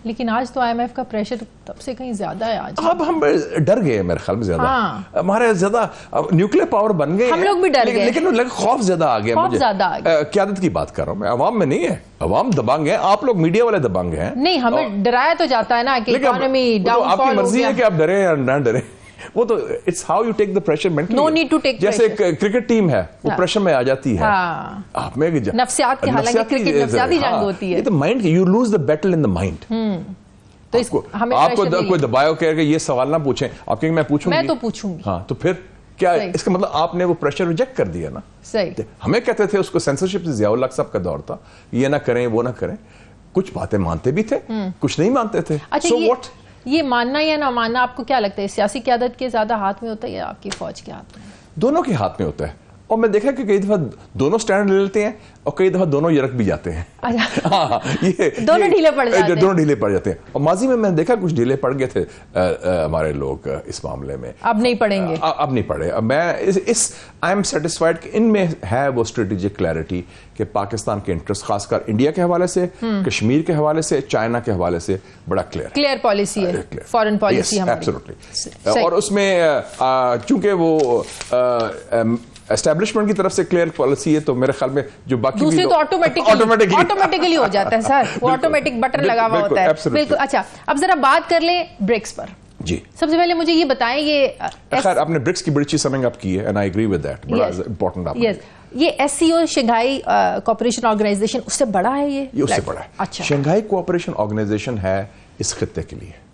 لیکن آج تو IMF کا پریشر تب سے کہیں زیادہ ہے. آج اب ہم ڈر گئے میرے خیال میں زیادہ, ہمارے زیادہ نیوکلیر پاور بن گئے, ہم لوگ بھی ڈر گئے, لیکن خوف زیادہ آ گیا. مجھے قیادت کی بات کر رہا ہوں میں, عوام میں نہیں ہے, عوام دبنگ ہیں, آپ لوگ میڈیا والے دبنگ ہیں. نہیں, ہمیں ڈرایا تو جاتا ہے نا کہ اکانومی ڈاؤن فال ہو گیا. آپ کی مرضی ہے کہ آپ ڈریں یا نہ ڈریں, وہ تو it's how you take the pressure mentally. No need to take pressure. جیسے کرکٹ ٹیم ہے, وہ پریشر میں آ جاتی ہے, آپ میں نفسیات کی, حالانکہ کرکٹ نفسیاتی جنگ ہوتی ہے. یہ تو mind, you lose the battle in the mind. تو آپ کو کوئی دباؤ کہہ کہ یہ سوال نہ پوچھیں, آپ کہیں میں پوچھوں گی, میں تو پوچھوں گی. ہاں, تو پھر کیا اس کا مطلب آپ نے وہ پریشر ریجیکٹ کر دیا نا. صحیح. ہمیں کہتے تھے اس کو سینسرشپ سے, ضیاء الحق صاحب کا دور تھا, یہ نہ کریں وہ نہ کریں, کچھ باتیں مانتے بھی تھے, کچھ نہیں مانتے تھے. سو واٹ, یہ ماننا یا نہ ماننا آپ کو کیا لگتا ہے, سیاسی قیادت کے زیادہ ہاتھ میں ہوتا ہے یا آپ کی فوج کے ہاتھ میں؟ دونوں کے ہاتھ میں ہوتا ہے. اور میں دیکھا کہ کئی دفعہ دونوں سٹینڈ لے لیتے ہیں اور کئی دفعہ دونوں یرک بھی جاتے ہیں. دونوں ڈھیلے پڑ جاتے ہیں. دونوں ڈھیلے پڑ جاتے ہیں. اور ماضی میں نے دیکھا کچھ ڈھیلے پڑ گئے تھے ہمارے لوگ اس معاملے میں. اب نہیں پڑیں گے. اب نہیں پڑے. میں آئی ایم سیٹسفائڈ کہ ان میں ہے وہ اسٹریٹجک کلیئرٹی کہ پاکستان کے انٹرسٹ خاص کر انڈیا کے حوالے سے, کشمیر کے حوالے سے, چائنا کے حوالے سے بڑا کلیئر پالیسی ہے, فارن پالیسی ہماری. ایبسولوٹلی. اور اس میں چونکہ وہ اسٹیبلشمنٹ کی طرف سے کلیئر پالیسی ہے تو میرے خیال میں جو باقی دوسرے تو آٹومیٹکلی ہو جاتا ہے سر, وہ آٹومیٹک بٹن لگا ہوا ہوتا ہے. بالکل. اچھا, اب ذرا بات کر لیں برکس پر. جی, سب سے پہلے مجھے یہ بتائیں, یہ خیر آپ نے برکس کی بڑی چیز سمنگ اپ کی ہے and I agree with that, بڑا امپورٹنٹ آپ نے. یہ ایس سی او شنگھائی کوآپریشن آرگنائزیشن اس سے بڑا ہے, یہ اس سے بڑا ہے. اچھا, شنگھائی کوآپریشن آرگنائزیشن ہے اس خطے کے لیے.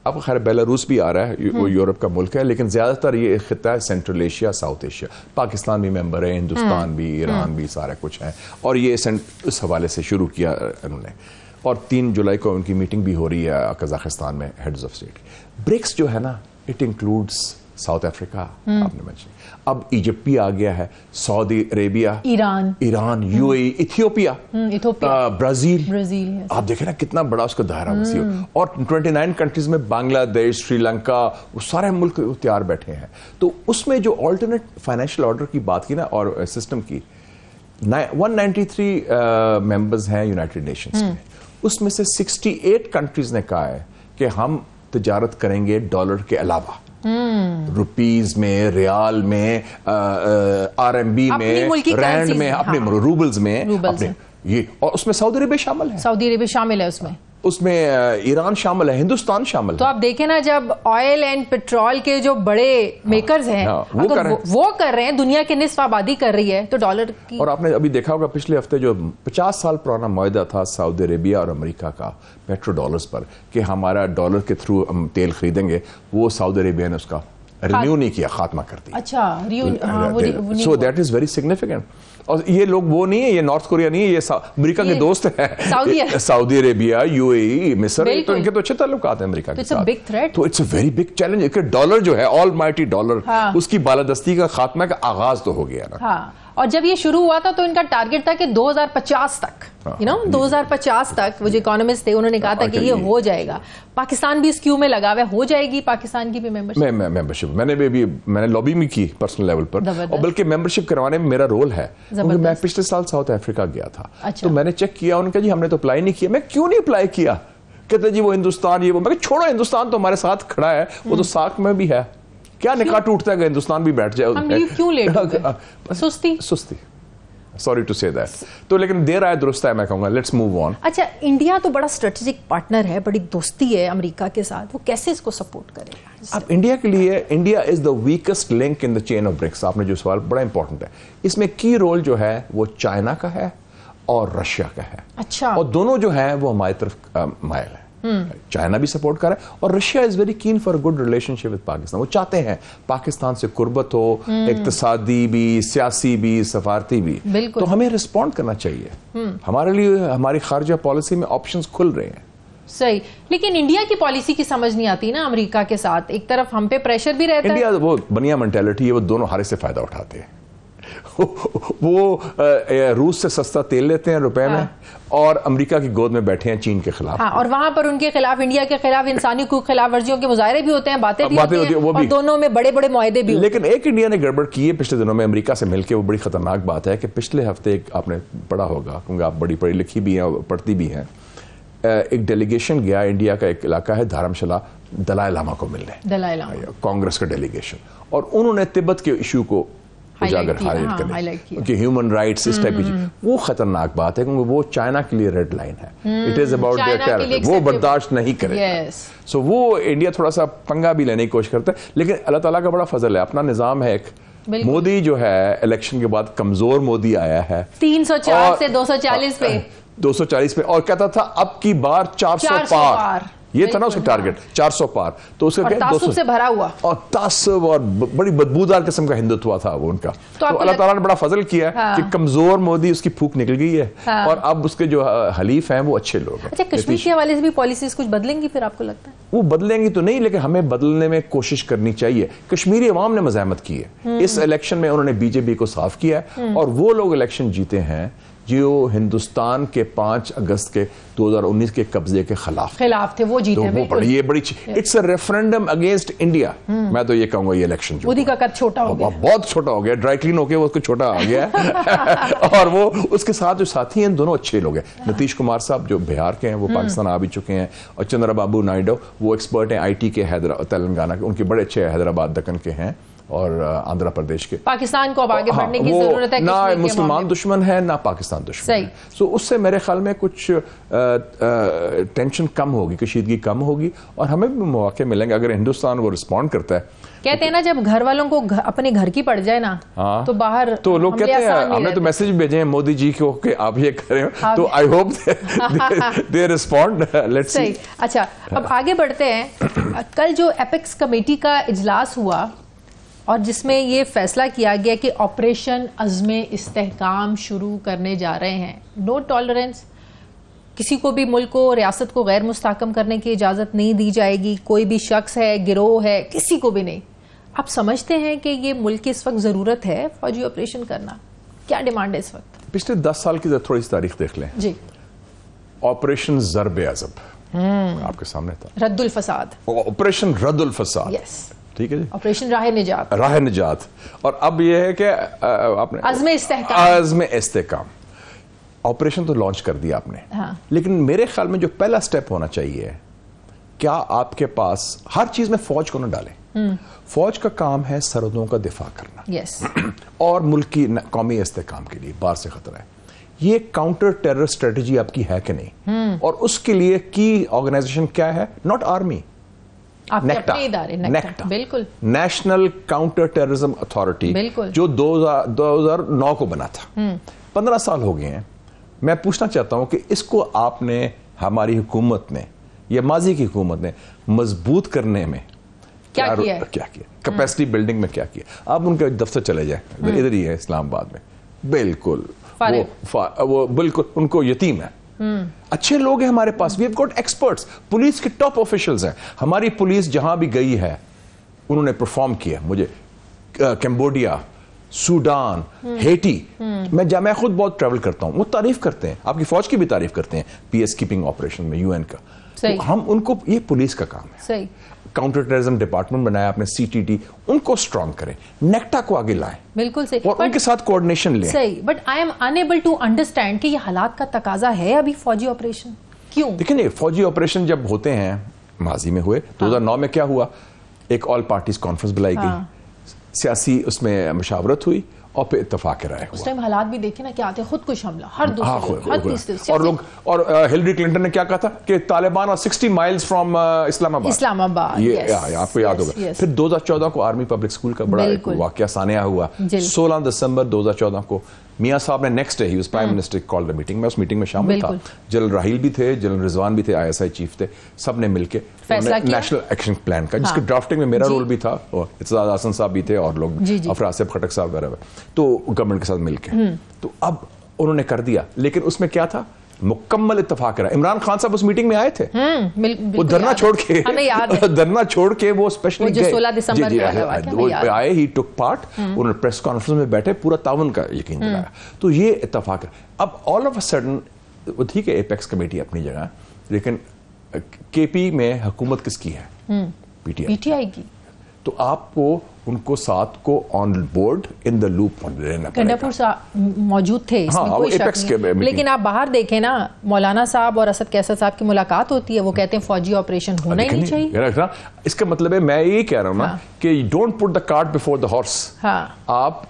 اب خیر بیلاروس بھی آ رہا ہے, وہ یورپ کا ملک ہے, لیکن زیادہ تر یہ خطہ ہے central Asia, south Asia. Pakistan بھی ممبر ہے, ہندوستان بھی, ایران بھی, سارا کچھ ہے. اور یہ اس حوالے سے شروع کیا انہوں نے, اور 3 جولائی کو ان کی میٹنگ بھی ہو رہی ہے قزاقستان میں ہیڈز آف اسٹیٹ. برکس جو ہے نا, اٹ انکلوڈس ساؤتھ افریقہ, آپ نے مینشن, اب ایجپٹ بھی آ گیا ہے, Saudi Arabia, Iran, U A E, Ethiopia, Brazil. آپ دیکھیں نا کتنا بڑا اس کا دائرہ وسیع, اور 29 کنٹریز میں بنگلہ دیش, سری لنکا, وہ سارے ملک تیار بیٹھے ہیں. تو اس میں جو آلٹرنیٹ فائنینشیل آرڈر کی بات کی نا اور سسٹم کی, 193 ممبرز ہیں یونائٹڈ نیشنز میں, اس میں سے 68 کنٹریز نے کہا ہے کہ ہم تجارت کریں گے ڈالر کے علاوہ, روپیز میں, ریال میں, آر ایم بی میں, رینڈ میں, اپنے روبلز میں, یہ. اور اس میں سعودی عربیہ شامل ہے. سعودی عربیہ شامل ہے اس میں ایران شامل ہے, ہندوستان شامل ہے. تو آپ دیکھیں نا, جب آئل اینڈ پیٹرول کے جو بڑے میکرز ہیں وہ کر رہے ہیں, دنیا کے نصف آبادی کر رہی ہے, تو ڈالر کی. اور آپ نے ابھی دیکھا ہوگا پچھلے ہفتے جو 50 سال پرانا معاہدہ تھا سعودی عربیہ اور امریکہ کا پیٹرو ڈالرز پر کہ ہمارا ڈالر کے تھرو ہم تیل خریدیں گے, وہ سعودی عربیہ نے اس کا رینیو نہیں کیا, خاتمہ کر دیا. اچھا, so that is very significant. اور یہ لوگ وہ نہیں ہے, یہ نارتھ کوریا نہیں ہے, یہ امریکہ کے دوست ہیں, سعودی عربیہ, یو اے ای, مصر, تو ان کے تو اچھے تعلقات ہیں امریکہ کے ساتھ. تو it's a very big challenge کہ ڈالر جو ہے, آل مائٹی ڈالر, اس کی بالادستی کا خاتمہ کا آغاز تو ہو گیا نا. اور جب یہ شروع ہوا تھا تو ان کا ٹارگٹ تھا کہ 2050 تک, 2050 تک, وہ جو اکانومسٹ تھے انہوں نے کہا تھا کہ یہ ہو جائے گا. پاکستان بھی اس کیو میں لگا ہوا ہے, ہو جائے گی پاکستان کی بھی ممبرشپ. میں نے لابی بھی کی پرسنل لیول پر, اور بلکہ ممبرشپ کروانے میں میرا رول ہے, کیونکہ میں پچھلے سال ساؤتھ افریقہ گیا تھا. تو میں نے چیک کیا, انہوں نے کہا جی ہم نے تو اپلائی نہیں کیا. میں کیوں نہیں اپلائی کیا؟ کہتے جی وہ ہندوستان, یہ وہ. میں چھوڑو, ہندوستان تو ہمارے ساتھ کھڑا ہے, وہ تو ساکھ میں بھی ہے, کیا نکاح ٹوٹتا ہے کہ ہندوستان بھی بیٹھ جائے. کیوں لیٹ ہو گئے؟ سستی. سوری ٹو سے دیٹ. تو لیکن دیر آئے درست ہے, میں کہوں گا لیٹس موو آن. اچھا, انڈیا تو بڑا اسٹریٹجک پارٹنر ہے, بڑی دوستی ہے امریکہ کے ساتھ, وہ کیسے اس کو سپورٹ کرے گا؟ اب انڈیا کے لیے, India is the weakest link in the chain of BRICS. آپ نے جو سوال بڑا امپورٹنٹ ہے, اس میں کی رول جو ہے وہ چائنا کا ہے اور رشیا کا ہے. اچھا. اور دونوں جو ہیں وہ ہماری طرف مائل ہے. چائنا بھی سپورٹ کر رہا ہے, اور Russia is very keen for good relation ship with Pakistan. وہ چاہتے ہیں پاکستان سے قربت ہو, اقتصادی بھی, سیاسی بھی, سفارتی بھی. تو ہمیں رسپونڈ کرنا چاہیے. ہمارے لیے ہماری خارجہ پالیسی میں آپشنز کھل رہے ہیں. صحیح, لیکن انڈیا کی پالیسی کی سمجھ نہیں آتی نا امریکہ کے ساتھ. ایک طرف ہم پہ پریشر بھی رہتا ہے. انڈیا وہ بنیا مینٹیلٹی ہے, وہ دونوں ہارے سے فائدہ اٹھاتے ہیں. وہ روس سے سستا تیل لیتے ہیں روپے میں, اور امریکہ کی گود میں بیٹھے ہیں چین کے خلاف. اور وہاں پر ان کے خلاف, انڈیا کے خلاف انسانی حقوق خلاف ورزیوں کے مظاہرے بھی ہوتے ہیں, باتیں بھی ہوتی ہیں, اور دونوں میں بڑے بڑے معاہدے بھی. لیکن ایک انڈیا نے گڑبڑ کی ہے پچھلے دنوں میں امریکہ سے مل کے, وہ بڑی خطرناک بات ہے کہ پچھلے ہفتے آپ نے پڑھا ہوگا, کیونکہ آپ بڑی پڑھی لکھی بھی ہیں اور پڑھتی بھی ہیں, ایک ڈیلیگیشن گیا انڈیا کا, ایک علاقہ ہے دھارم شلا, دلائی لاما کو ملنے, دلائی لاما کانگریس کا ڈیلیگیشن, اور انہوں نے تبت کے ایشو کو اجاگر ہائلائٹ کرنے کہ ہیومن رائٹس اس ٹائپ کی چیز, وہ خطرناک بات ہے, کیونکہ وہ چائنا کے لیے ریڈ لائن ہے. It is about their terror, وہ برداشت نہیں کرے. سو وہ انڈیا تھوڑا سا پنگا بھی لینے کی کوشش کرتا ہے, لیکن اللہ تعالیٰ کا بڑا فضل ہے, اپنا نظام ہے ایک. مودی جو ہے الیکشن کے بعد کمزور مودی آیا ہے, 304 سے 240 پہ, 240 پہ, اور کہتا تھا اب کی بار 400 پار. یہ تھا نا اس کا ٹارگٹ 400 پار. تو اس کا تعصب سے بھرا ہوا اور تعصب اور بڑی بدبودار قسم کا ہندوتوا تھا وہ ان کا. تو اللہ تعالیٰ نے بڑا فضل کیا کہ کمزور مودی اس کی پھوک نکل گئی ہے اور اب اس کے جو حلیف ہیں وہ اچھے لوگ ہیں. اچھا کشمیر کے حوالے سے بھی پالیسیز کچھ بدلیں گی پھر آپ کو لگتا ہے؟ وہ بدلیں گی تو نہیں لیکن ہمیں بدلنے میں کوشش کرنی چاہیے. کشمیری عوام نے مزاحمت کی ہے اس الیکشن میں, انہوں نے بی جے پی کو صاف کیا ہے اور وہ لوگ الیکشن جیتے ہیں جو ہندوستان کے 5 اگست کے 2019 کے قبضے کے خلاف تھے, وہ جیتے ہیں. یہ بڑی it's a referendum against India. میں تو یہ کہوں گا یہ الیکشن مودی کا قد چھوٹا ہو گیا, بہت چھوٹا ہو گیا, ڈرائی کلین ہو کے وہ چھوٹا آ گیا اور وہ اس کے ساتھ جو ساتھی ہیں دونوں اچھے لوگ ہیں. نتیش کمار صاحب جو بہار کے ہیں وہ پاکستان آ بھی چکے ہیں, اور چندرا بابو نائیڈو وہ ایکسپرٹ ہیں آئی ٹی کے تلنگانہ کے, ان کے بڑے اچھے حیدرآباد دکن کے ہیں اور آندھرا پردیش کے. پاکستان کو اب آگے بڑھنے کی ضرورت ہے, نہ مسلمان دشمن ہے نہ پاکستان دشمن ہے. سو اس سے میرے خیال میں کچھ ٹینشن کم ہوگی, کشیدگی کم ہوگی اور ہمیں بھی مواقع ملیں گے اگر ہندوستان وہ رسپونڈ کرتا ہے. کہتے ہیں نا جب گھر والوں کو اپنے گھر کی پڑ جائے نا تو باہر, تو لوگ کہتے ہیں, ہم نے تو میسج بھیجے ہیں مودی جی کو کہ آپ یہ کریں, تو I hope they respond. Let's see. اچھا اب آگے بڑھتے ہیں. کل جو ایپیکس کمیٹی کا اجلاس ہوا اور جس میں یہ فیصلہ کیا گیا کہ آپریشن عزم استحکام شروع کرنے جا رہے ہیں. نو ٹالرنس, کسی کو بھی ملک کو, ریاست کو غیر مستحکم کرنے کی اجازت نہیں دی جائے گی. کوئی بھی شخص ہے, گروہ ہے, کسی کو بھی نہیں. آپ سمجھتے ہیں کہ یہ ملک کی اس وقت ضرورت ہے فوجی آپریشن کرنا؟ کیا ڈیمانڈ ہے اس وقت؟ پچھلے 10 سال کی تھوڑی سی تاریخ دیکھ لیں. جی. آپریشن ضرب عضب آپ کے سامنے تھا, رد الفساد, آپریشن رد الفساد. یس, ٹھیک ہے جی, آپریشن راہ نجات. راہ نجات. اور اب یہ ہے کہ آپ نے عزم استحکام آپریشن تو لانچ کر دیا آپ نے, لیکن میرے خیال میں جو پہلا سٹیپ ہونا چاہیے, کیا آپ کے پاس ہر چیز میں فوج کو نہ ڈالیں. فوج کا کام ہے سرحدوں کا دفاع کرنا, یس, اور ملک کی قومی استحکام کے لیے باہر سے خطرہ ہے. یہ کاؤنٹر ٹیرر اسٹریٹجی آپ کی ہے کہ نہیں, اور اس کے لیے کی آرگنائزیشن کیا ہے؟ ناٹ آرمی, نیکٹا, بالکل, نیشنل کاؤنٹر ٹیررزم اتھارٹی, جو 2009 کو بنا تھا. 15 سال ہو گئے ہیں. میں پوچھنا چاہتا ہوں کہ اس کو آپ نے, ہماری حکومت نے یا ماضی کی حکومت نے مضبوط کرنے میں کیا کیا, کیپیسٹی بلڈنگ میں کیا کیا؟ آپ ان کے دفتر چلے جائیں, ادھر ہی ہے اسلام آباد میں, بالکل وہ بالکل ان کو یتیم ہے. اچھے لوگ ہیں ہمارے پاس, we have got experts, police کے ٹاپ آفیشلز ہیں. ہماری پولیس جہاں بھی گئی ہے انہوں نے پرفارم کیا. مجھے کمبوڈیا, سوڈان, ہیٹی, میں خود بہت ٹریول کرتا ہوں, وہ تعریف کرتے ہیں, آپ کی فوج کی بھی تعریف کرتے ہیں پیس کیپنگ آپریشن میں UN کا. ہم ان کو, یہ پولیس کا کام ہے. کاؤنٹر ٹیررزم ڈپارٹمنٹ بنایا آپ نے, CTT, ان کو اسٹرانگ کریں, نیکٹا کو آگے لائیں, بالکل صحیح, اور ان کے ساتھ کوآرڈینیشن لیں. صحیح, but I am unable to understand کہ یہ حالات کا تقاضا ہے ابھی فوجی آپریشن کیوں؟ دیکھیں فوجی آپریشن جب ہوتے ہیں, ماضی میں ہوئے, 2009 میں کیا ہوا, ایک آل پارٹیز کانفرنس بلائی گئی, سیاسی اس میں مشاورت ہوئی اور پھر اتفاق رائے ہوا. اس ٹائم حالات بھی دیکھیں نا کیا آتے, خود کش حملہ ہر دوسرے, اور لوگ, اور ہلری کلنٹن نے کیا کہا تھا کہ طالبان اور 60 مائلز فرام اسلام آباد, یہ آپ کو یاد ہوگا. پھر 2014 کو آرمی پبلک اسکول کا بڑا ایک واقعہ سانحہ ہوا. 16 دسمبر 2014 کو میاں صاحب نے next day, he was prime minister, called a meeting. میں اس میٹنگ میں شامل تھا, جنرل راحیل بھی تھے, جنرل رضوان بھی تھے, ISI چیف تھے, سب نے مل کے نیشنل ایکشن پلان کا, جس کے ڈرافٹنگ میں میرا رول بھی تھا, اور اعتزاز حسن صاحب بھی تھے, اور لوگ افراد صاحب خٹک صاحب وغیرہ, تو گورنمنٹ کے ساتھ مل کے, تو اب انہوں نے کر دیا. لیکن اس میں کیا تھا, مکمل اتفاق رہا. عمران خان صاحب اس میٹنگ میں آئے تھے, وہ دھرنا چھوڑ کے وہ اسپیشلی 16 دسمبر آئے, ہی ٹک پارٹ, انہوں نے پریس کانفرنس میں بیٹھے, پورا تعاون کا یقین دلایا. تو یہ اتفاق ہے. اب آل آف اے سڈن, ٹھیک ہے ایپیکس کمیٹی اپنی جگہ, لیکن KP میں حکومت کس کی ہے؟ PTI کی. تو آپ کو ان کو ساتھ کو on board in the loop لینا پڑے گا. موجود تھے اس میں کوئی شک نہیں, لیکن آپ باہر دیکھیں نا, مولانا صاحب اور اسد کیسر صاحب کی ملاقات ہوتی ہے, وہ کہتے ہیں فوجی آپریشن ہونا ہی نہیں چاہیے. اس کا مطلب ہے, میں یہی کہہ رہا ہوں نا کہ don't put the cart before the horse. آپ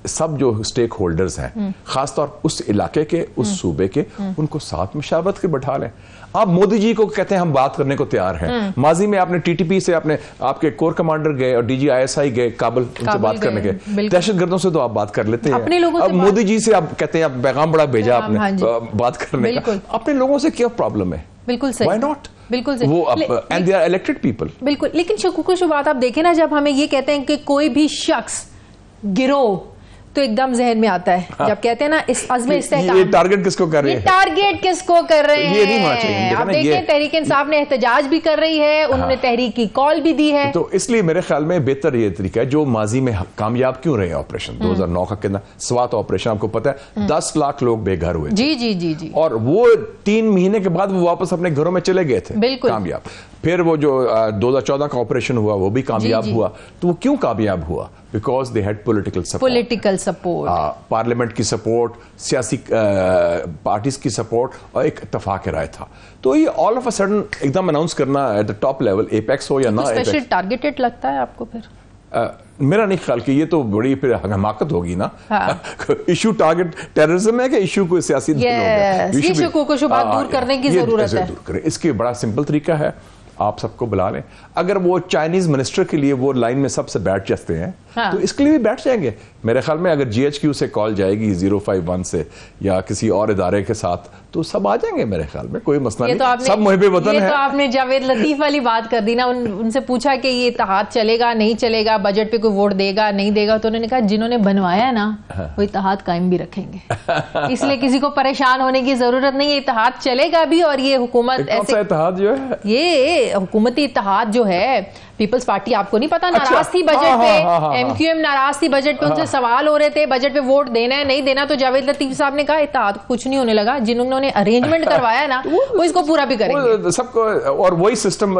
سب جو اسٹیک ہولڈرز ہیں خاص طور اس علاقے کے اس صوبے کے ان کو ساتھ مشاورت کے بٹھا لیں. آپ مودی جی کو کہتے ہیں ہم بات کرنے کو تیار ہیں. ماضی میں آپ نے ٹی ٹی پی سے آپ کے کور کمانڈر گئے اور D G I S I گئے کابل, ان سے بات کرنے کے. دہشت گردوں سے تو آپ بات کر لیتے ہیں. اب مودی جی سے آپ کہتے ہیں آپ پیغام بڑا بھیجا آپ نے بات کرنے کا. اپنے لوگوں سے کیا پرابلم ہے؟ بالکل صحیح. Why not? بالکل صحیح. وہ and they are elected people. بالکل. لیکن شکوک و شبہات آپ دیکھیں نا, جب ہمیں یہ کہتے ہیں کہ کوئی بھی شخص گروہ, تو ایک دم ذہن میں آتا ہے جب کہتے ہیں نا اس عزم استحکام, یہ ٹارگٹ کس کو کر رہے ہیں؟ ٹارگٹ کس کو کر رہے ہیں؟ یہ نہیں ہونا چاہیے. آپ دیکھیں تحریک انصاف نے احتجاج بھی کر رہی ہے, انہوں نے تحریک کی کال بھی دی ہے. تو اس لیے میرے خیال میں بہتر یہ طریقہ ہے جو ماضی میں کامیاب کیوں رہے آپریشن 2009 کا کتنا سوات آپریشن, آپ کو پتا ہے 10 لاکھ لوگ بے گھر ہوئے. جی جی جی جی. اور وہ 3 مہینے کے بعد وہ واپس اپنے گھروں میں چلے گئے تھے. بالکل کامیاب. پھر وہ جو 2014 کا آپریشن ہوا وہ بھی کامیاب ہوا. تو وہ کیوں کامیاب ہوا؟ Because they had political support, parliament کی سپورٹ, سیاسی پارٹیز کی سپورٹ اور ایک اتفاق رائے تھا. تو یہ آل آف اے سڈن ایک دم اناؤنس کرنا at the top level, apex ہو یا نہ اسپیشل ٹارگیٹڈ لگتا ہے آپ کو پھر؟ میرا نہیں خیال کہ یہ تو بڑی پھر حماقت ہوگی نا. ایشو ٹارگٹ ٹیررزم ہے کہ ایشو کوئی سیاسی دل ہو گیا؟ یہ شکوک و شبہات دور کرنے کی ضرورت ہے. اس کی بڑا سمپل طریقہ ہے, آپ سب کو بلا لیں. اگر وہ چائنیز منسٹر کے لیے وہ لائن میں سب سے بیٹھ جاتے ہیں تو اس کے لیے بھی بیٹھ جائیں گے. میرے خیال میں اگر جی ایچ کیو سے کال جائے گی 051 سے یا کسی اور ادارے کے ساتھ تو سب آ جائیں گے. میرے خیال میں کوئی مسئلہ نہیں, سب محب وطن ہیں. یہ تو آپ نے جاوید لطیف والی بات کر دی نا. ان سے پوچھا کہ یہ اتحاد چلے گا نہیں چلے گا, بجٹ پہ کوئی ووٹ دے گا نہیں دے گا, تو انہوں نے کہا جنہوں نے بنوایا نا وہ اتحاد قائم بھی رکھیں گے. اس لیے کسی کو پریشان ہونے کی ضرورت نہیں ہے, اتحاد چلے گا بھی. اور یہ حکومت ایسے اتحاد جو ہے, یہ حکومتی اتحاد جو ہے, پیپلز پارٹی آپ کو نہیں پتا ناراض تھی بجٹ پہ, ایم کیو ایم ناراض تھی بجٹ پہ, ان سے سوال ہو رہے تھے بجٹ پہ ووٹ دینا ہے نہیں دینا. تو جاوید لطیف صاحب نے کہا اتحاد کچھ نہیں ہونے لگا, جنہوں نے ارینجمنٹ کروایا نا وہ اس کو پورا بھی کریں گے سب کو. اور وہی سسٹم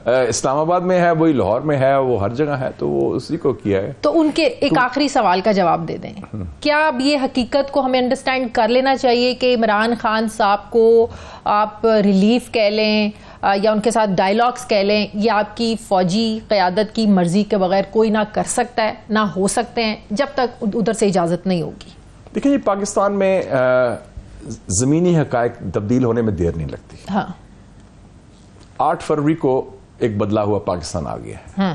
اسلام آباد میں ہے, وہی لاہور میں ہے, وہ ہر جگہ ہے, تو وہ اسی کو کیا ہے. تو ان کے ایک آخری سوال کا جواب دے دیں, کیا اب یہ حقیقت کو ہمیں انڈرسٹینڈ کر لینا چاہیے کہ عمران خان صاحب کو آپ ریلیف کہہ لیں یا ان کے ساتھ ڈائیلاگز کہہ لیں, یہ آپ کی فوجی قیادت کی مرضی کے بغیر کوئی نہ کر سکتا ہے نہ ہو سکتے ہیں جب تک ادھر سے اجازت نہیں ہوگی؟ دیکھیں جی, پاکستان میں زمینی حقائق تبدیل ہونے میں دیر نہیں لگتی. 8 فروری کو ایک بدلا ہوا پاکستان آ گیا ہے,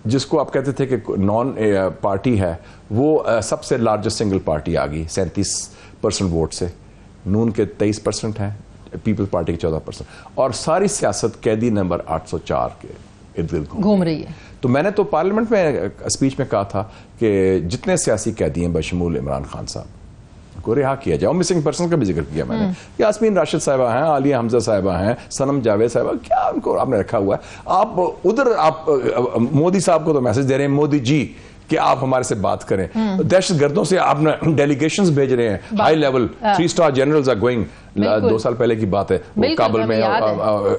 جس کو آپ کہتے تھے کہ نان پارٹی ہے, وہ سب سے لارجسٹ سنگل پارٹی آ گئی 37% ووٹ سے. نون کے 23% ہیں, پیپل پارٹی کے 14%, اور ساری سیاست قیدی نمبر 804 کے ارد گرد گھوم رہی ہے. تو میں نے تو پارلیمنٹ میں اسپیچ میں کہا تھا کہ جتنے سیاسی قیدی ہیں بشمول عمران خان صاحب کو رہا کیا جائے. اور مسنگ پرسن کا بھی ذکر کیا میں نے, یاسمین راشد صاحبہ ہیں, عالیہ حمزہ صاحبہ ہیں, سنم جاوید صاحبہ, کیا ان کو آپ نے رکھا ہوا ہے. آپ ادھر آپ مودی صاحب کو تو میسج دے رہے ہیں, مودی جی کہ آپ ہمارے سے بات کریں. دہشت گردوں سے آپ نے ڈیلیگیشنز بھیج رہے ہیں, high level 3 star generals are going. 2 سال پہلے کی بات ہے, وہ کابل میں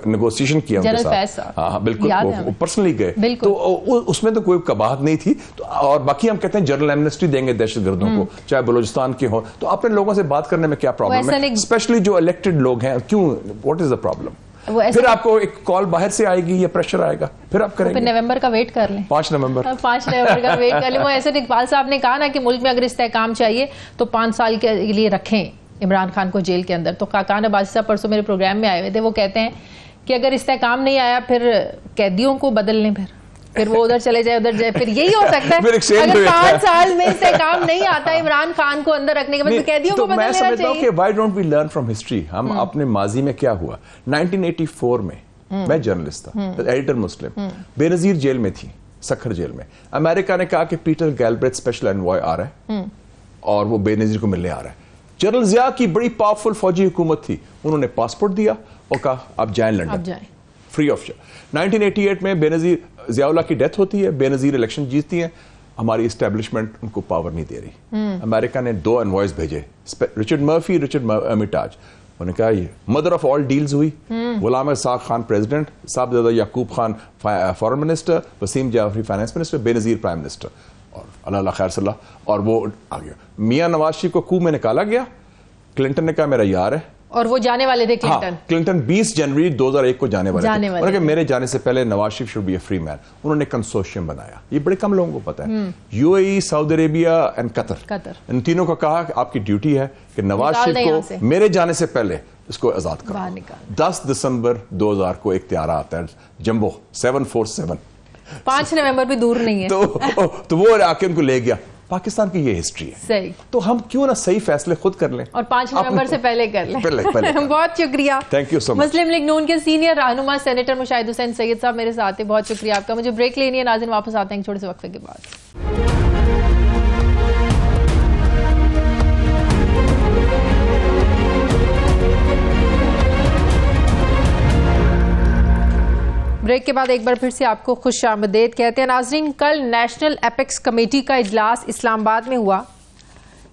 نیگوسیشن کیا ان کے ساتھ. ہاں بالکل, وہ پرسنلی گئے, تو اس میں تو کوئی قباحت نہیں تھی. اور باقی ہم کہتے ہیں جنرل ایمنسٹی دیں گے دہشت گردوں کو, چاہے بلوچستان کے ہوں. تو اپنے لوگوں سے بات کرنے میں کیا پرابلم ہے, اسپیشلی جو الیکٹڈ لوگ ہیں, کیوں, واٹ از دا پرابلم؟ پھر آپ کو ایک کال باہر سے آئے گی یا پریشر آئے گا, پھر آپ کریں گے. نومبر کا ویٹ کر لیں, 5 نومبر کا ویٹ کر لیں. وہ ایسے اقبال صاحب نے کہا نا کہ ملک میں اگر استحکام چاہیے تو 5 سال کے لیے رکھیں عمران خان کو جیل کے اندر. تو خاقان عباسی صاحب پرسوں میرے پروگرام میں آئے ہوئے تھے, وہ کہتے ہیں کہ اگر استحکام نہیں آیا پھر قیدیوں کو بدل لیں, پھر وہ ادھر چلے جائے ادھر جائے, پھر یہی ہو سکتا ہے. اگر 5 سال میں استحکام نہیں آتا عمران خان کو اندر رکھنے کے بعد قیدیوں کو بدل لینا چاہیے. میں سمجھتا ہوں کہ why don't we learn from history. ہم اپنے ماضی میں کیا ہوا, 1984 میں میں جرنلسٹ تھا, ایڈیٹر مسلم, بے نظیر جیل میں تھی, سکھر جیل میں. امریکہ نے کہا کہ پیٹر گیلبریتھ اسپیشل انوائے آ رہا ہے اور وہ بے نظیر کو ملنے آ رہا ہے. جنرل ضیاء کی بڑی پاورفل فوجی حکومت تھی, انہوں نے پاسپورٹ دیا اور کہا آپ جائیں لنڈن فری آف چارج. 1988 میں بے نظیر ضیاء اللہ کی ڈیتھ ہوتی ہے, بے نظیر الیکشن جیتتی ہیں, ہماری اسٹیبلشمنٹ ان کو پاور نہیں دے رہی. امریکہ نے 2 انوائز بھیجے, رچرڈ مرفی, رچرڈ ارمیٹاج. انہوں نے کہا یہ مدر آف آل ڈیلز ہوئی. Ghulam Ishaq Khan president, Sahibzada Yaqub Khan foreign minister, Wasim Jafri finance minister, Benazir prime minister, اور اللہ خیر صلی اللہ, اور وہ آ گیا. میاں نواز شریف کو کو میں نکالا گیا, کلنٹن نے کہا میرا یار ہے, اور وہ جانے والے تھے کلنٹن 20 جنوری 2001 کو جانے والے تھے، اور کہ میرے جانے سے پہلے Nawaz Sharif should be a free مین. انہوں نے کنسورشیم بنایا، یہ بڑے کم لوگوں کو پتا ہے. U A E, Saudi Arabia and Qatar, ان تینوں کو کہا کہ آپ کی ڈیوٹی ہے کہ نواز شریف کو میرے جانے سے پہلے اس کو آزاد کرو. 10 دسمبر 2000 کو ایک طیارہ آتا ہے جمبو 747، 5 نومبر بھی دور نہیں ہے، تو وہ آ کے ان کو لے گیا. پاکستان کی یہ ہسٹری ہے. صحیح. تو ہم کیوں نہ صحیح فیصلے خود کر لیں اور 5 نومبر سے پہلے کر لیں. بہت شکریہ. Thank you so much. Muslim League N کے سینئر رہنما سینیٹر مشاہد حسین سید صاحب میرے ساتھ ہیں. بہت شکریہ آپ کا. مجھے بریک لینی ہے ناظرین، واپس آتے ہیں چھوٹے سے وقفے کے بعد. بریک کے بعد ایک بار پھر سے آپ کو خوش آمدید کہتے ہیں. ناظرین، کل نیشنل ایپیکس کمیٹی کا اجلاس اسلام آباد میں ہوا.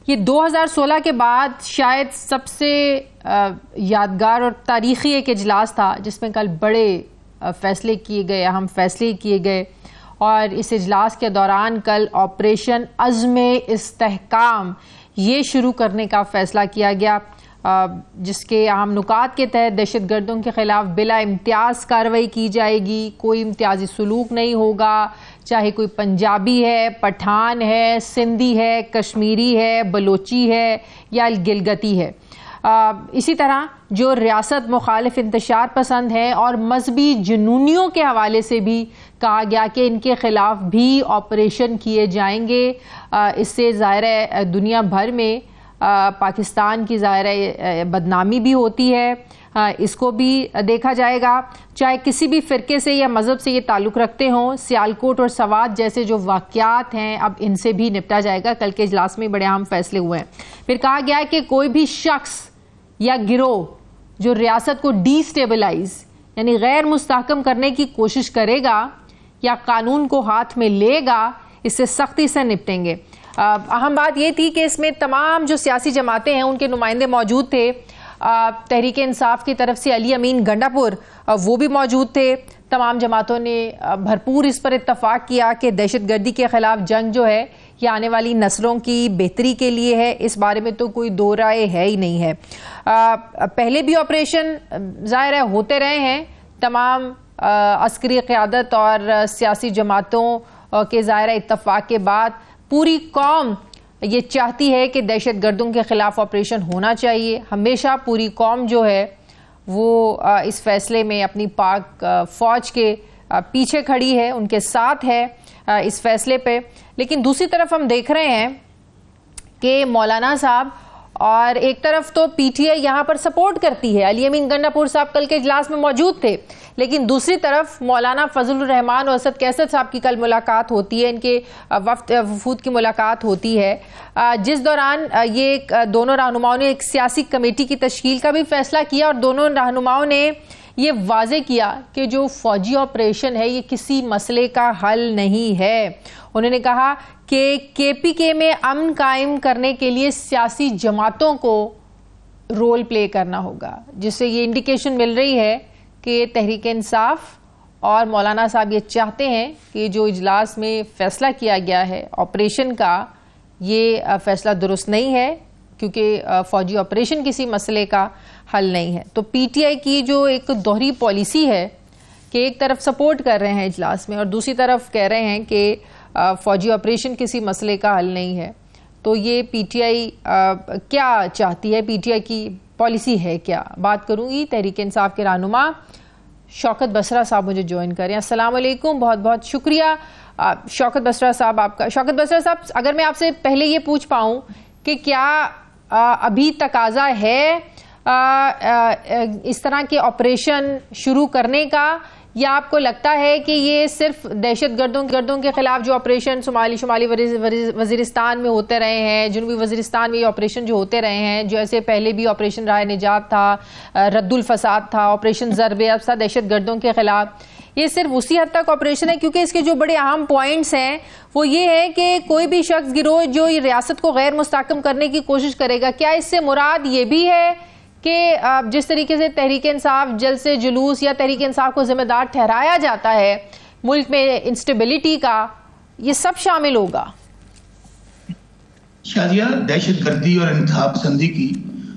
یہ 2016 کے بعد شاید سب سے یادگار اور تاریخی ایک اجلاس تھا جس میں کل بڑے فیصلے کیے گئے، اہم فیصلے کیے گئے. اور اس اجلاس کے دوران کل آپریشن عزم استحکام یہ شروع کرنے کا فیصلہ کیا گیا، جس کے اہم نکات کے تحت دہشت گردوں کے خلاف بلا امتیاز کارروائی کی جائے گی. کوئی امتیازی سلوک نہیں ہوگا، چاہے کوئی پنجابی ہے، پٹھان ہے، سندھی ہے، کشمیری ہے، بلوچی ہے یا گلگتی ہے. اسی طرح جو ریاست مخالف انتشار پسند ہیں اور مذہبی جنونیوں کے حوالے سے بھی کہا گیا کہ ان کے خلاف بھی آپریشن کیے جائیں گے. اس سے ظاہر ہے دنیا بھر میں پاکستان کی ظاہر بدنامی بھی ہوتی ہے، اس کو بھی دیکھا جائے گا. چاہے کسی بھی فرقے سے یا مذہب سے یہ تعلق رکھتے ہوں، سیالکوٹ اور سوات جیسے جو واقعات ہیں اب ان سے بھی نپٹا جائے گا. کل کے اجلاس میں بڑے اہم فیصلے ہوئے ہیں. پھر کہا گیا ہے کہ کوئی بھی شخص یا گروہ جو ریاست کو ڈی سٹیبلائز یعنی غیر مستحکم کرنے کی کوشش کرے گا یا قانون کو ہاتھ میں لے گا، اس سے سختی سے نپٹیں گے. اہم بات یہ تھی کہ اس میں تمام جو سیاسی جماعتیں ہیں ان کے نمائندے موجود تھے. تحریک انصاف کی طرف سے علی امین گنڈا پور وہ بھی موجود تھے. تمام جماعتوں نے بھرپور اس پر اتفاق کیا کہ دہشت گردی کے خلاف جنگ جو ہے یہ آنے والی نسلوں کی بہتری کے لیے ہے. اس بارے میں تو کوئی دو رائے ہے ہی نہیں ہے. پہلے بھی آپریشن ظاہر ہے ہوتے رہے ہیں. تمام عسکری قیادت اور سیاسی جماعتوں کے ظاہر اتفاق کے بعد پوری قوم یہ چاہتی ہے کہ دہشت گردوں کے خلاف آپریشن ہونا چاہیے. ہمیشہ پوری قوم جو ہے وہ اس فیصلے میں اپنی پاک فوج کے پیچھے کھڑی ہے، ان کے ساتھ ہے اس فیصلے پہ. لیکن دوسری طرف ہم دیکھ رہے ہیں کہ مولانا صاحب اور ایک طرف تو پی ٹی آئی یہاں پر سپورٹ کرتی ہے. علی امین گنڈا پور صاحب کل کے اجلاس میں موجود تھے، لیکن دوسری طرف مولانا فضل الرحمان اور اسد کیسر صاحب کی کل ملاقات ہوتی ہے، ان کے وفود کی ملاقات ہوتی ہے، جس دوران یہ دونوں رہنماؤں نے ایک سیاسی کمیٹی کی تشکیل کا بھی فیصلہ کیا. اور دونوں رہنماؤں نے یہ واضح کیا کہ جو فوجی آپریشن ہے یہ کسی مسئلے کا حل نہیں ہے. انہوں نے کہا کہ کے پی کے میں امن قائم کرنے کے لیے سیاسی جماعتوں کو رول پلے کرنا ہوگا، جس سے یہ انڈیکیشن مل رہی ہے کہ تحریک انصاف اور مولانا صاحب یہ چاہتے ہیں کہ جو اجلاس میں فیصلہ کیا گیا ہے آپریشن کا، یہ فیصلہ درست نہیں ہے کیونکہ فوجی آپریشن کسی مسئلے کا حل نہیں ہے. تو پی ٹی آئی کی جو ایک دوہری پالیسی ہے کہ ایک طرف سپورٹ کر رہے ہیں اجلاس میں اور دوسری طرف کہہ رہے ہیں کہ فوجی آپریشن کسی مسئلے کا حل نہیں ہے، تو یہ پی ٹی آئی کیا چاہتی ہے، پی ٹی آئی کی پالیسی ہے کیا؟ بات کروں گی تحریک انصاف کے رہنما شوکت بسرا صاحب مجھے جوائن کریں. السلام علیکم، بہت بہت شکریہ شوکت بسرا صاحب آپ کا. شوکت بسرا صاحب، اگر میں آپ سے پہلے یہ پوچھ پاؤں کہ کیا ابھی تقاضا ہے اس طرح کے آپریشن شروع کرنے کا، یا آپ کو لگتا ہے کہ یہ صرف دہشت گردوں کے خلاف جو آپریشن شمالی وزیرستان میں ہوتے رہے ہیں، جنوبی وزیرستان میں یہ آپریشن جو ہوتے رہے ہیں، جو ایسے پہلے بھی آپریشن راہ نجات تھا، رد الفساد تھا، آپریشن ضرب افزا دہشت گردوں کے خلاف، یہ صرف اسی حد تک آپریشن ہے؟ کیونکہ اس کے جو بڑے اہم پوائنٹس ہیں وہ یہ ہے کہ کوئی بھی شخص گروہ جو ریاست کو غیر مستحکم کرنے کی کوشش کرے گا، کیا اس سے مراد یہ بھی ہے کہ جس طریقے سے تحریک انصاف جلسے جلوس یا تحریک انصاف کو ذمہ دار ٹھہرایا جاتا ہے ملک میں انسٹیبلٹی کا، یہ سب شامل ہوگا؟ شادیہ، دہشت گردی اور انتہا پسندی کی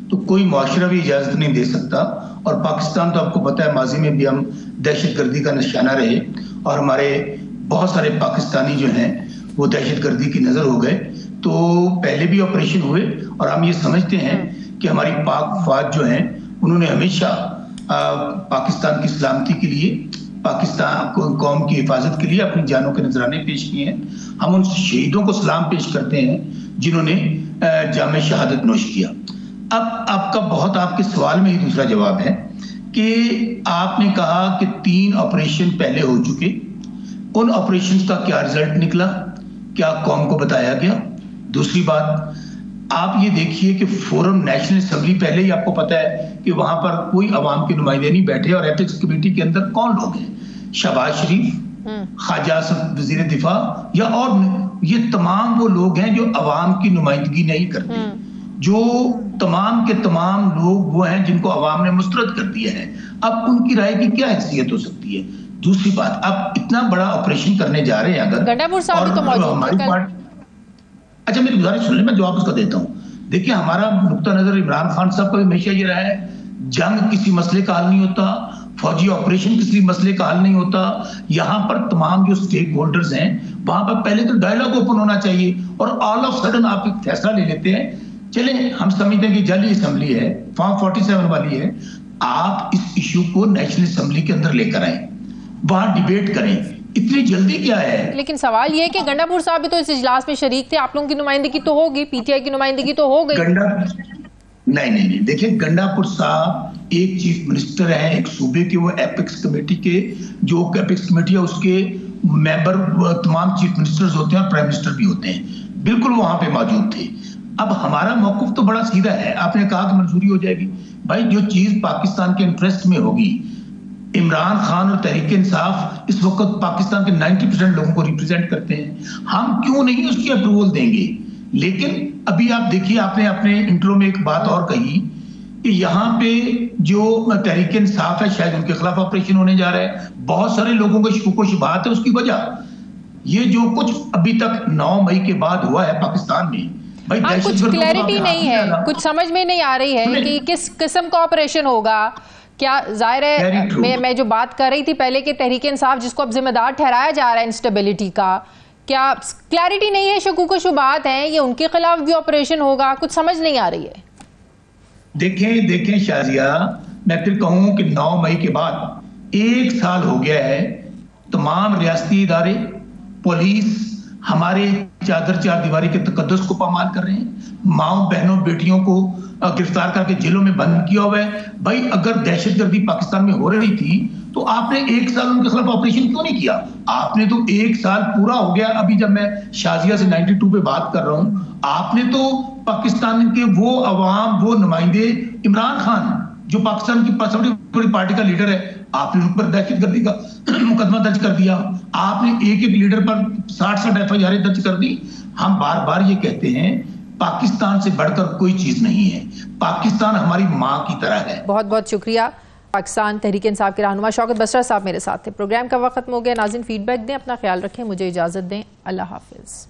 تو کوئی معاشرہ بھی اجازت نہیں دے سکتا. اور پاکستان تو آپ کو پتہ ہے ماضی میں بھی ہم دہشت گردی کا نشانہ رہے اور ہمارے بہت سارے پاکستانی جو ہیں وہ دہشت گردی کی نظر ہو گئے. تو پہلے بھی آپریشن ہوئے اور ہم یہ سمجھتے ہیں کہ ہماری پاک فوج جو ہیں انہوں نے ہمیشہ پاکستان کی سلامتی کے لیے، پاکستان قوم کی حفاظت کے لیے اپنی جانوں کے نذرانے پیش کیے ہیں. ہم ان شہیدوں کو سلام پیش کرتے ہیں جنہوں نے جام شہادت نوش کیا. اب آپ کا بہت آپ کے سوال میں ہی دوسرا جواب ہے کہ آپ نے کہا کہ 3 آپریشن پہلے ہو چکے، ان آپریشنز کا کیا رزلٹ نکلا، کیا قوم کو بتایا گیا؟ دوسری بات، آپ یہ دیکھیے کہ فورم نیشنل اسمبلی پہلے ہی آپ کو پتا ہے کہ وہاں پر کوئی عوام کے نمائندے نہیں بیٹھے، اور ایتھکس کمیٹی کے اندر کون لوگ ہیں؟ شہباز شریف، خواجہ وزیر دفاع یا اور یہ تمام وہ لوگ ہیں جو عوام کی نمائندگی نہیں کرتے، جو تمام کے تمام لوگ وہ ہیں جن کو عوام نے مسترد کر دیا ہے. اب ان کی رائے کی کیا حیثیت ہو سکتی ہے؟ دوسری بات، اب اتنا بڑا آپریشن کرنے جا رہے ہیں اگر گنڈا پور صاحب بھی تو موجود ہیں. اچھا میری گزارش سن لیں، میں جواب اس کا دیتا ہوں. دیکھیں ہمارا نقطہ نظر عمران خان صاحب کا بھی ہمیشہ یہ رہا ہے، جنگ کسی مسئلے کا حل نہیں ہوتا، فوجی آپریشن کسی مسئلے کا حل نہیں ہوتا. یہاں پر تمام جو سٹیک ہولڈرز ہیں وہاں پر پہلے تو ڈائلاگ اوپن ہونا چاہیے، اور آل آف سڈن آپ ایک فیصلہ لے لیتے ہیں. چلیں ہم سمجھتے ہیں کہ جعلی اسمبلی ہے، فارم 47 والی ہے، آپ اس ایشو کو نیشنل اسمبلی کے اندر لے کر آئیں، وہاں ڈیبیٹ کریں. اتنی جلدی کیا ہے؟ لیکن سوال یہ ہے کہ گنڈا پور صاحب بھی تو اس اجلاس میں شریک تھے، آپ لوگوں کی نمائندگی تو ہوگی، پی ٹی آئی کی نمائندگی تو ہو گئی. نہیں دیکھیں گنڈا پور صاحب ایک چیف منسٹر ہیں ایک صوبے کے، وہ ایپکس کمیٹی کے، جو ایپکس کمیٹی ہے اس کے ممبر تمام چیف منسٹرز ہوتے ہیں اور پرائم منسٹر بھی ہوتے ہیں، بالکل وہاں پہ موجود تھے. اب ہمارا موقف تو بڑا سیدھا ہے. آپ نے کہا کہ منظوری ہو جائے گی، بھائی جو چیز پاکستان کے انٹرسٹ میں ہوگی، عمران خان اور تحریک انصاف اس وقت پاکستان کے 90% لوگوں کو ریپرزینٹ کرتے ہیں، ہم کیوں نہیں اس کی اپروول دیں گے؟ لیکن ابھی آپ دیکھیے، آپ نے اپنے انٹرو میں ایک بات اور کہی کہ یہاں پہ جو تحریک انصاف ہے شاید ان کے خلاف آپریشن ہونے جا رہا ہے. بہت سارے لوگوں کو شکوک و شبہات ہے. اس کی وجہ یہ جو کچھ ابھی تک 9 مئی کے بعد ہوا ہے پاکستان میں، کچھ کلیئرٹی نہیں ہے، کچھ سمجھ میں نہیں آ رہی ہے کہ کس قسم کا آپریشن ہوگا. کیا ظاہر ہے میں جو بات کر رہی تھی پہلے کہ تحریک انصاف جس کو اب ذمہ دار ٹھہرایا جا رہا ہے انسٹیبلٹی کا، کیا کلیئرٹی نہیں ہے، شکوک و شبہات ہیں، یہ ان کے خلاف بھی آپریشن ہوگا؟ کچھ سمجھ نہیں آ رہی ہے. دیکھیں شازیہ، میں پھر کہوں کہ 9 مئی کے بعد 1 سال ہو گیا ہے، تمام ریاستی ادارے، پولیس ہمارے چادر چار دیواری کے تقدس کو پامال کر رہے ہیں، ماؤں بہنوں بیٹیوں کو گرفتار کر کے جیلوں میں بند کیا ہوا ہے. بھائی اگر دہشت گردی پاکستان میں ہو رہی تھی تو آپ نے 1 سال ان کے خلاف آپریشن کیوں نہیں کیا؟ آپ نے تو 1 سال پورا ہو گیا. ابھی جب میں شازیہ سے 92 پہ بات کر رہا ہوں، آپ نے تو پاکستان کے وہ عوام، وہ نمائندے، عمران خان جو پاکستان کی سب سے بڑی پارٹی کا لیڈر ہے، آپ نے ان پر دہشت گردی کا مقدمہ درج کر دیا. آپ نے ایک لیڈر پر 60 FIR درج کر دی. ہم بار بار یہ کہتے ہیں پاکستان سے بڑھ کر کوئی چیز نہیں ہے، پاکستان ہماری ماں کی طرح ہے. بہت بہت شکریہ. پاکستان تحریک انصاف کے رہنما شوکت بسرا صاحب میرے ساتھ تھے. پروگرام کا وقت ختم ہو گیا. ناظرین فیڈ بیک دیں، اپنا خیال رکھیں، مجھے اجازت دیں. اللہ حافظ.